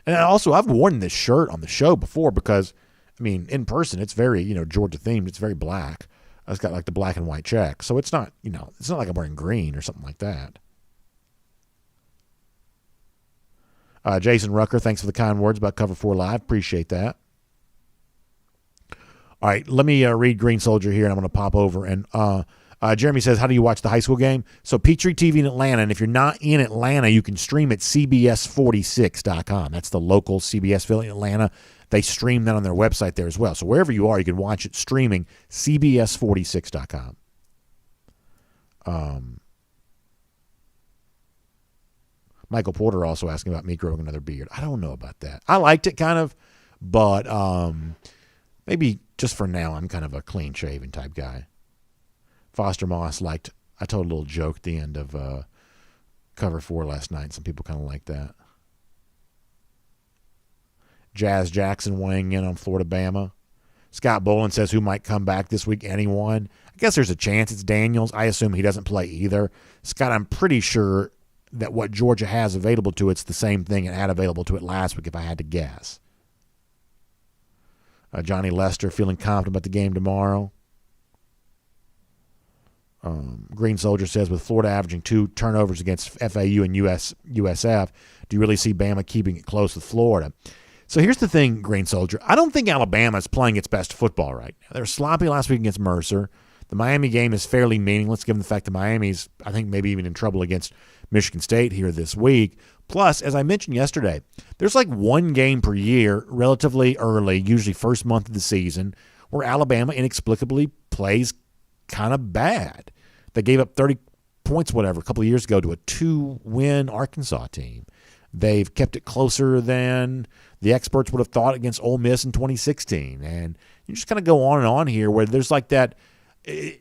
also I've worn this shirt on the show before because, I mean, in person, it's very, Georgia themed. It's very black. It's got like the black and white check. So it's not, it's not like I'm wearing green or something like that. Jason Rucker, thanks for the kind words about Cover 4 Live. Appreciate that. All right, let me read Green Soldier here, and I'm going to pop over. And Jeremy says, how do you watch the high school game? So Peachtree TV in Atlanta, and if you're not in Atlanta, you can stream at CBS46.com. That's the local CBS affiliate in Atlanta. They stream that on their website there as well. So wherever you are, you can watch it streaming, CBS46.com. Michael Porter also asking about me growing another beard. I don't know about that. I liked it kind of, but maybe just for now, I'm kind of a clean-shaven type guy. Foster Moss liked, I told a little joke at the end of Cover 4 last night. Some people kind of like that. Jazz Jackson weighing in on Florida Bama. Scott Boland says, who might come back this week? Anyone? I guess there's a chance it's Daniels. I assume he doesn't play either. Scott, I'm pretty sure that what Georgia has available to it's the same thing it had available to it last week, if I had to guess. Johnny Lester feeling confident about the game tomorrow. Green Soldier says, with Florida averaging 2 turnovers against FAU and USF, do you really see Bama keeping it close with Florida? So here's the thing, Green Soldier. I don't think Alabama is playing its best football right now. They were sloppy last week against Mercer. The Miami game is fairly meaningless given the fact that Miami's, I think, maybe even in trouble against Michigan State here this week. Plus, as I mentioned yesterday, there's like one game per year, relatively early, usually first month of the season, where Alabama inexplicably plays kind of bad. They gave up 30 points, whatever, a couple of years ago to a 2-win Arkansas team. They've kept it closer than the experts would have thought against Ole Miss in 2016. And you just kind of go on and on here where there's like that.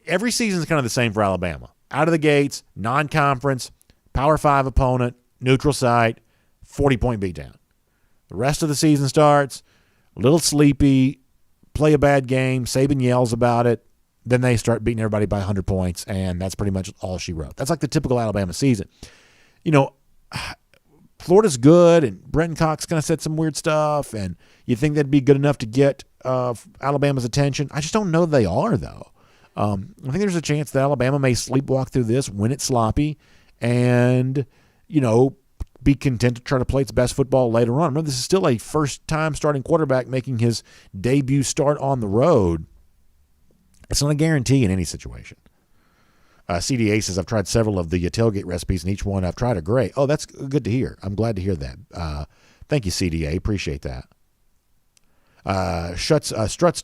Every season is kind of the same for Alabama. Out of the gates, non-conference, Power 5 opponent, neutral site, 40-point beatdown. The rest of the season starts, a little sleepy, play a bad game, Saban yells about it, then they start beating everybody by 100 points, and that's pretty much all she wrote. That's like the typical Alabama season. You know, Florida's good, and Brenton Cox kind of said some weird stuff, and you think that'd be good enough to get Alabama's attention. I just don't know they are, though. I think there's a chance that Alabama may sleepwalk through this, win it sloppy, and, you know, be content to try to play its best football later on. Remember, this is still a first-time starting quarterback making his debut start on the road. It's not a guarantee in any situation. CDA says, I've tried several of the tailgate recipes, and each one I've tried are great. Oh, that's good to hear. I'm glad to hear that. Thank you, CDA. Appreciate that. Stutz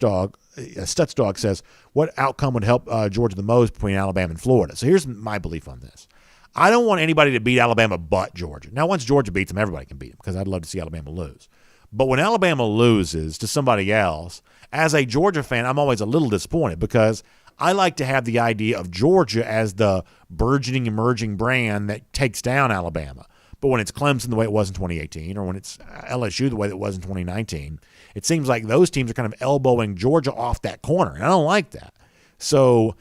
Dog says, what outcome would help Georgia the most between Alabama and Florida? So here's my belief on this. I don't want anybody to beat Alabama but Georgia. Now, once Georgia beats them, everybody can beat them because I'd love to see Alabama lose. But when Alabama loses to somebody else, as a Georgia fan, I'm always a little disappointed because I like to have the idea of Georgia as the burgeoning, emerging brand that takes down Alabama. But when it's Clemson the way it was in 2018 or when it's LSU the way it was in 2019, it seems like those teams are kind of elbowing Georgia off that corner, and I don't like that. So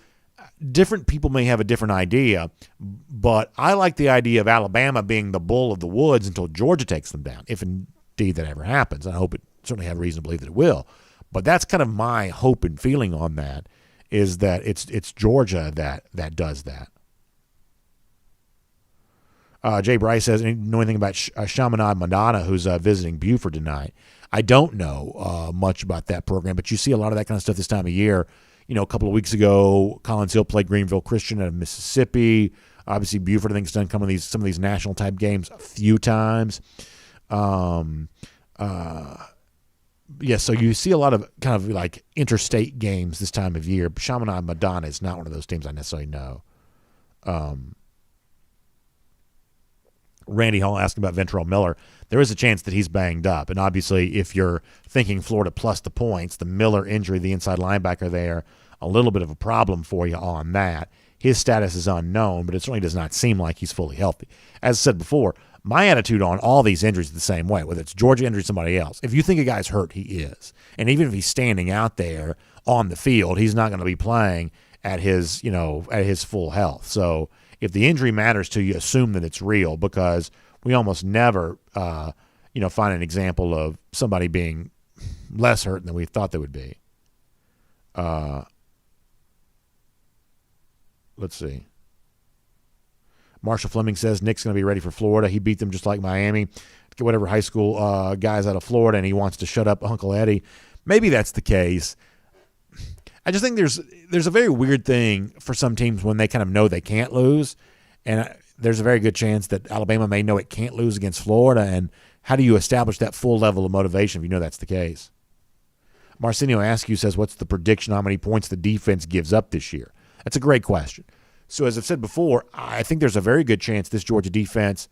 different people may have a different idea, but I like the idea of Alabama being the bull of the woods until Georgia takes them down, if indeed that ever happens. I hope it certainly have reason to believe that it will. But that's kind of my hope and feeling on that, is that it's Georgia that does that. Jay Bryce says, know anything about Chaminade Madonna, who's visiting Buford tonight? I don't know much about that program, but you see a lot of that kind of stuff this time of year. You know, a couple of weeks ago, Collins Hill played Greenville Christian out of Mississippi. Obviously, Buford, I think, has done some of these national-type games a few times. Yeah, so you see a lot of kind of like interstate games this time of year. Chaminade Madonna is not one of those teams I necessarily know. Randy Hall asking about Ventral Miller. There is a chance that he's banged up. And obviously, if you're thinking Florida plus the points, the Miller injury, the inside linebacker there, a little bit of a problem for you on that. His status is unknown, but it certainly does not seem like he's fully healthy. As I said before, my attitude on all these injuries is the same way, whether it's Georgia injury or somebody else. If you think a guy's hurt, he is. And even if he's standing out there on the field, he's not going to be playing at his full health. So if the injury matters to you, assume that it's real, because we almost never, find an example of somebody being less hurt than we thought they would be. Let's see. Marshall Fleming says Nick's going to be ready for Florida. He beat them just like Miami. Get whatever high school guys out of Florida, and he wants to shut up Uncle Eddie. Maybe that's the case. I just think there's a very weird thing for some teams when they kind of know they can't lose, and there's a very good chance that Alabama may know it can't lose against Florida, and how do you establish that full level of motivation if you know that's the case? Marcinio Askew says, what's the prediction how many points the defense gives up this year? That's a great question. So as I've said before, I think there's a very good chance this Georgia defense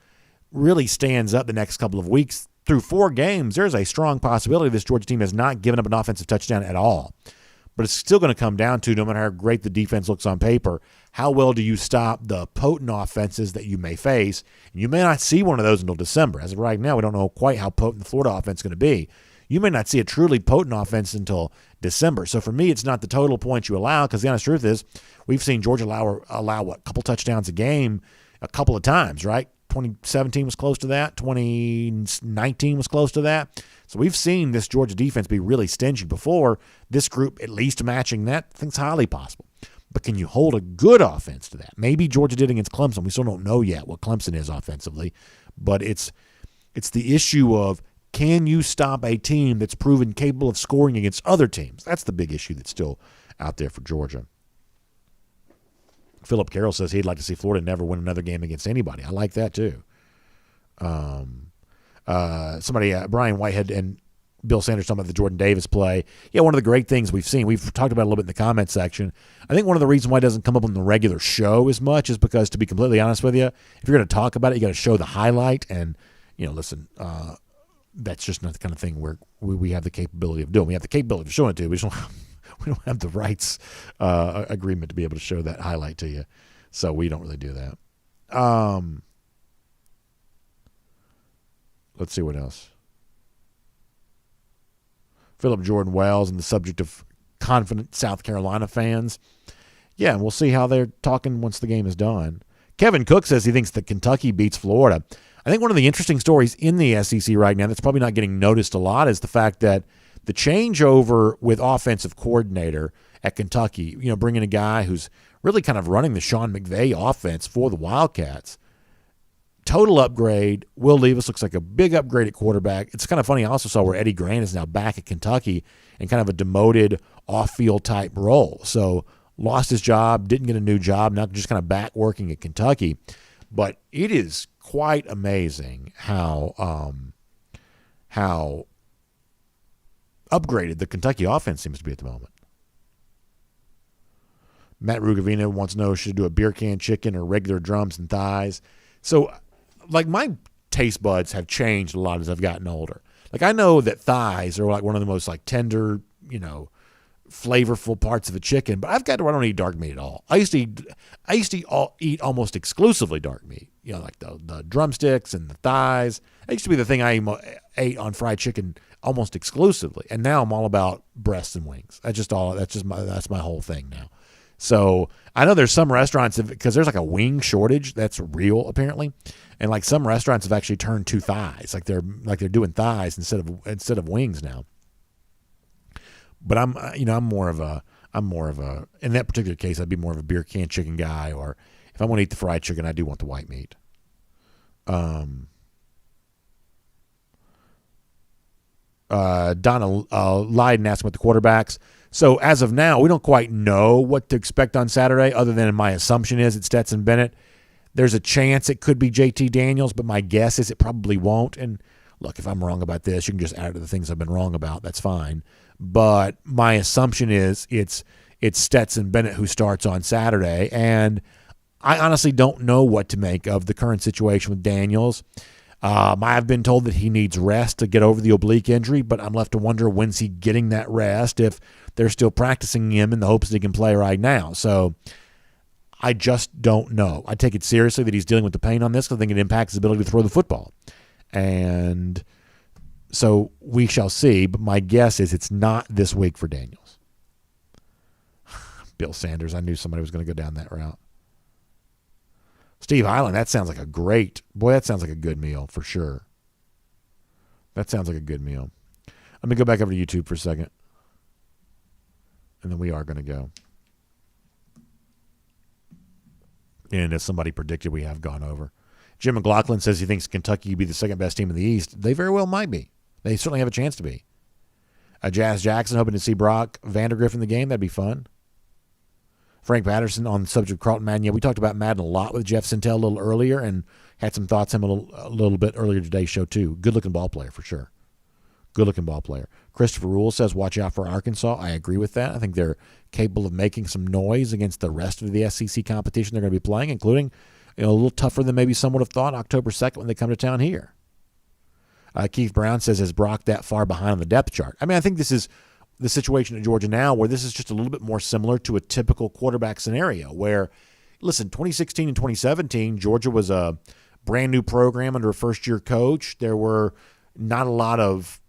really stands up the next couple of weeks. Through 4 games, there's a strong possibility this Georgia team has not given up an offensive touchdown at all. But it's still going to come down to, no matter how great the defense looks on paper, how well do you stop the potent offenses that you may face? And you may not see one of those until December. As of right now, we don't know quite how potent the Florida offense is going to be. You may not see a truly potent offense until December. So for me, it's not the total points you allow, because the honest truth is we've seen Georgia allow a couple touchdowns a game a couple of times, right? 2017 was close to that. 2019 was close to that. So we've seen this Georgia defense be really stingy before. This group at least matching that, I think it's highly possible. But can you hold a good offense to that? Maybe Georgia did against Clemson. We still don't know yet what Clemson is offensively. But it's the issue of, can you stop a team that's proven capable of scoring against other teams? That's the big issue that's still out there for Georgia. Philip Carroll says he'd like to see Florida never win another game against anybody. I like that too. Somebody, Brian Whitehead and Bill Sanders talking about the Jordan Davis play. Yeah, one of the great things we've seen, we've talked about it a little bit in the comment section. I think one of the reasons why it doesn't come up on the regular show as much is because, to be completely honest with you, if you're going to talk about it, you got to show the highlight. And, listen, that's just not the kind of thing where we have the capability of doing. We have the capability of showing it to you. We don't have the rights agreement to be able to show that highlight to you. So we don't really do that. Let's see what else. Philip Jordan Wells and the subject of confident South Carolina fans. Yeah, and we'll see how they're talking once the game is done. Kevin Cook says he thinks that Kentucky beats Florida. I think one of the interesting stories in the SEC right now that's probably not getting noticed a lot is the fact that the changeover with offensive coordinator at Kentucky, bringing a guy who's really kind of running the Sean McVay offense for the Wildcats. Total upgrade. Will Levis looks like a big upgrade at quarterback. It's kind of funny. I also saw where Eddie Grant is now back at Kentucky in kind of a demoted off-field type role. So lost his job, didn't get a new job, now just kind of back working at Kentucky. But it is quite amazing how upgraded the Kentucky offense seems to be at the moment. Matt Rugavina wants to know, should I do a beer can chicken or regular drums and thighs? So, my taste buds have changed a lot as I've gotten older. I know that thighs are one of the most tender, flavorful parts of a chicken, but I've got to where I don't eat dark meat at all. I used to eat almost exclusively dark meat. The drumsticks and the thighs. That used to be the thing I ate on fried chicken almost exclusively, and now I'm all about breasts and wings. That's my whole thing now. So I know there's some restaurants, because there's a wing shortage that's real apparently, and some restaurants have actually turned to thighs, they're doing thighs instead of wings now. But I'm more of a in that particular case I'd be more of a beer can chicken guy, or if I want to eat the fried chicken I do want the white meat. Donna Lydon asking about the quarterbacks. So as of now, we don't quite know what to expect on Saturday, other than my assumption is it's Stetson Bennett. There's a chance it could be JT Daniels, but my guess is it probably won't. And look, if I'm wrong about this, you can just add it to the things I've been wrong about. That's fine. But my assumption is it's Stetson Bennett who starts on Saturday. And I honestly don't know what to make of the current situation with Daniels. I've been told that he needs rest to get over the oblique injury, but I'm left to wonder, when's he getting that rest if they're still practicing him in the hopes that he can play right now. So I just don't know. I take it seriously that he's dealing with the pain on this, because I think it impacts his ability to throw the football. And so we shall see, but my guess is it's not this week for Daniels. Bill Sanders, I knew somebody was going to go down that route. Steve Highland, that sounds like that sounds like a good meal for sure. That sounds like a good meal. Let me go back over to YouTube for a second. And then we are going to go. And as somebody predicted, we have gone over. Jim McLaughlin says he thinks Kentucky will be the second best team in the East. They very well might be. They certainly have a chance to be. Jazz Jackson hoping to see Brock Vandergriff in the game. That'd be fun. Frank Patterson on the subject of Carlton Madden. Yeah, we talked about Madden a lot with Jeff Sintel a little earlier, and had some thoughts on him a little bit earlier today's show too. Good-looking ball player for sure. Good-looking ball player. Christopher Rule says, watch out for Arkansas. I agree with that. I think they're capable of making some noise against the rest of the SEC competition they're going to be playing, including a little tougher than maybe some would have thought October 2nd when they come to town here. Keith Brown says, is Brock that far behind on the depth chart? I mean, I think this is the situation at Georgia now, where this is just a little bit more similar to a typical quarterback scenario where, listen, 2016 and 2017, Georgia was a brand new program under a first-year coach. There were not a lot of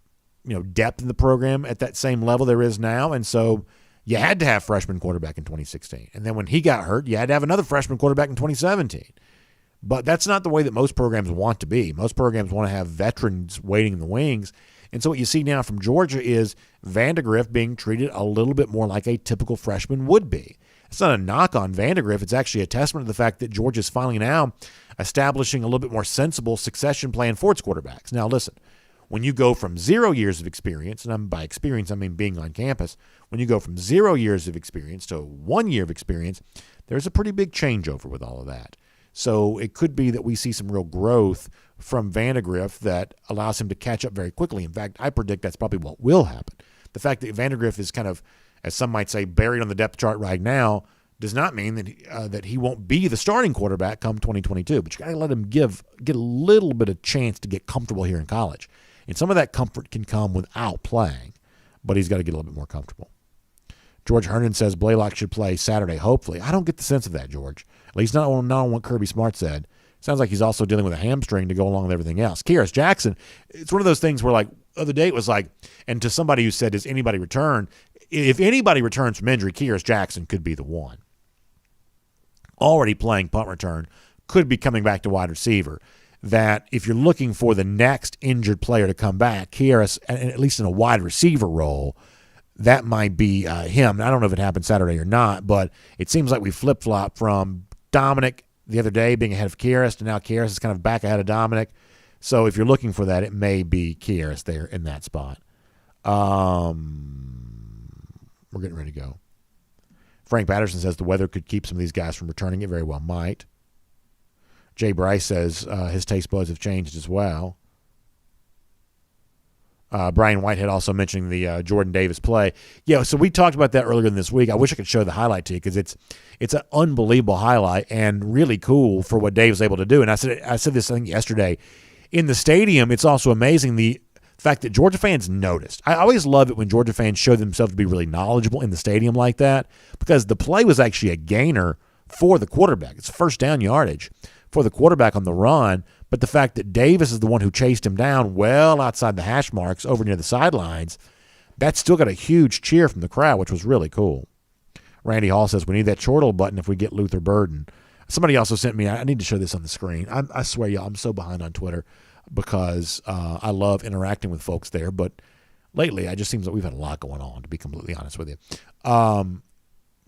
depth in the program at that same level there is now, and so you had to have freshman quarterback in 2016. And then when he got hurt, you had to have another freshman quarterback in 2017. But that's not the way that most programs want to be. Most programs want to have veterans waiting in the wings. And so what you see now from Georgia is Vandegrift being treated a little bit more like a typical freshman would be. It's not a knock on Vandegrift. It's actually a testament to the fact that Georgia's finally now establishing a little bit more sensible succession plan for its quarterbacks. Now, listen, when you go from 0 years of experience, and by experience I mean being on campus, when you go from 0 years of experience to 1 year of experience, there's a pretty big changeover with all of that. So it could be that we see some real growth from Vandegrift that allows him to catch up very quickly. In fact, I predict that's probably what will happen. The fact that Vandegrift is kind of, as some might say, buried on the depth chart right now does not mean that he won't be the starting quarterback come 2022. But you got to let him get a little bit of chance to get comfortable here in college. And some of that comfort can come without playing, but he's got to get a little bit more comfortable. George Herndon says Blaylock should play Saturday, hopefully. I don't get the sense of that, George. At least not on what Kirby Smart said. Sounds like he's also dealing with a hamstring to go along with everything else. Kyrus Jackson, it's one of those things where, like, the other day it was like, and to somebody who said, does anybody return? If anybody returns from injury, Kyrus Jackson could be the one. Already playing punt return, could be coming back to wide receiver. That if you're looking for the next injured player to come back, Kyrus, at least in a wide receiver role, that might be him. I don't know if it happened Saturday or not, but it seems like we flip-flop from Dominic the other day being ahead of Kyrus to now Kyrus is kind of back ahead of Dominic. So if you're looking for that, it may be Kyrus there in that spot. We're getting ready to go. Frank Patterson says the weather could keep some of these guys from returning. It very well might. Jay Bryce says his taste buds have changed as well. Brian Whitehead also mentioning the Jordan Davis play. Yeah, so we talked about that earlier in this week. I wish I could show the highlight to you because it's an unbelievable highlight and really cool for what Dave was able to do. And I said this, I think, yesterday. In the stadium, it's also amazing the fact that Georgia fans noticed. I always love it when Georgia fans show themselves to be really knowledgeable in the stadium like that because the play was actually a gainer for the quarterback. It's first down yardage for the quarterback on the run, but the fact that Davis is the one who chased him down well outside the hash marks over near the sidelines, that still got a huge cheer from the crowd, which was really cool. Randy Hall says, we need that chortle button if we get Luther Burden. Somebody also sent me, I need to show this on the screen. I swear, y'all, I'm so behind on Twitter because I love interacting with folks there, but lately it just seems like we've had a lot going on, to be completely honest with you.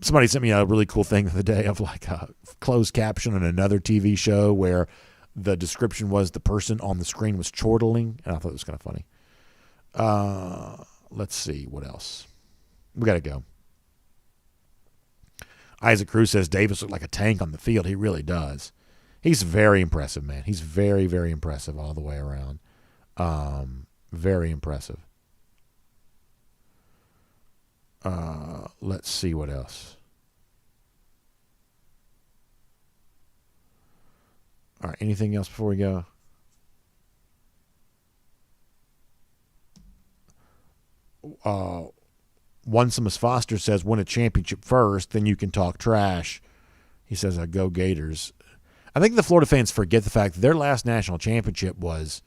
Somebody sent me a really cool thing the other day of like a closed caption on another TV show where the description was the person on the screen was chortling, and I thought it was kind of funny. Let's see, what else? We got to go. Isaac Cruz says Davis looked like a tank on the field. He really does. He's very impressive, man. He's very, very impressive all the way around. Very impressive. Let's see what else. All right, anything else before we go? Onesimus Foster says, win a championship first, then you can talk trash. He says, go Gators. I think the Florida fans forget the fact that their last national championship was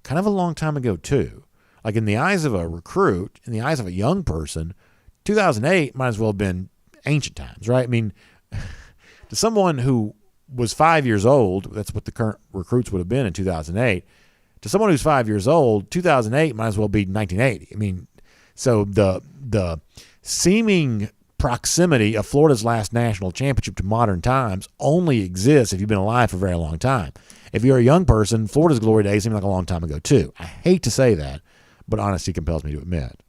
kind of a long time ago, too. Like in the eyes of a recruit, in the eyes of a young person, 2008 might as well have been ancient times, right? I mean, to someone who was 5 years old, that's what the current recruits would have been in 2008. To someone who's 5 years old, 2008 might as well be 1980. I mean, so the seeming proximity of Florida's last national championship to modern times only exists if you've been alive for a very long time. If you're a young person, Florida's glory days seem like a long time ago too. I hate to say that, but honesty compels me to admit.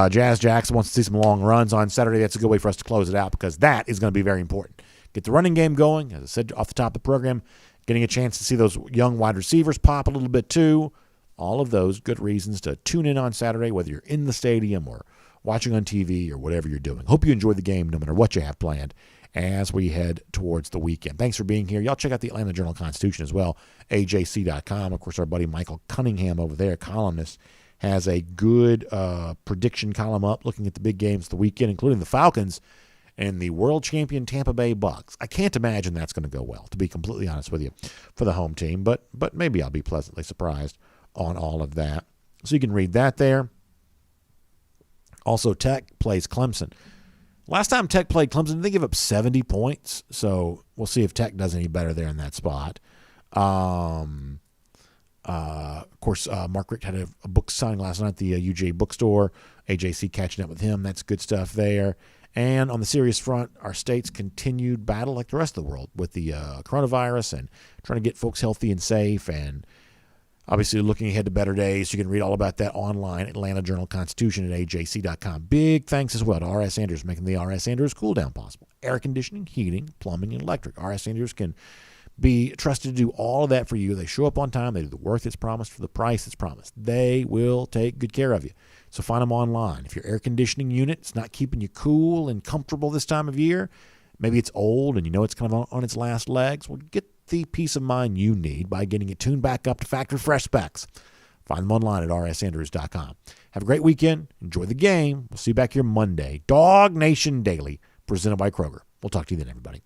Jazz Jackson wants to see some long runs on Saturday. That's a good way for us to close it out because that is going to be very important. Get the running game going. As I said off the top of the program, getting a chance to see those young wide receivers pop a little bit too. All of those good reasons to tune in on Saturday, whether you're in the stadium or watching on TV or whatever you're doing. Hope you enjoy the game no matter what you have planned as we head towards the weekend. Thanks for being here. Y'all check out the Atlanta Journal-Constitution as well, ajc.com. Of course, our buddy Michael Cunningham over there, columnist, has a good prediction column up looking at the big games of the weekend, including the Falcons and the world champion Tampa Bay Bucks. I can't imagine that's going to go well, to be completely honest with you, for the home team, but maybe I'll be pleasantly surprised on all of that. So you can read that there. Also, Tech plays Clemson. Last time Tech played Clemson, they give up 70 points, so we'll see if Tech does any better there in that spot. Of course, Mark Richt had a book signing last night at the UJ bookstore. AJC catching up with him. That's good stuff there. And on the serious front, our state's continued battle like the rest of the world with the coronavirus and trying to get folks healthy and safe and obviously looking ahead to better days. You can read all about that online at Atlanta Journal-Constitution at ajc.com. Big thanks as well to R.S. Andrews, making the R.S. Andrews cool down possible. Air conditioning, heating, plumbing, and electric. R.S. Andrews can be trusted to do all of that for you. They show up on time. They do the work that's promised for the price that's promised. They will take good care of you. So find them online. If your air conditioning unit is not keeping you cool and comfortable this time of year, maybe it's old and you know it's kind of on its last legs, well, get the peace of mind you need by getting it tuned back up to factory fresh specs. Find them online at rsandrews.com. Have a great weekend. Enjoy the game. We'll see you back here Monday. DawgNation Daily, presented by Kroger. We'll talk to you then, everybody.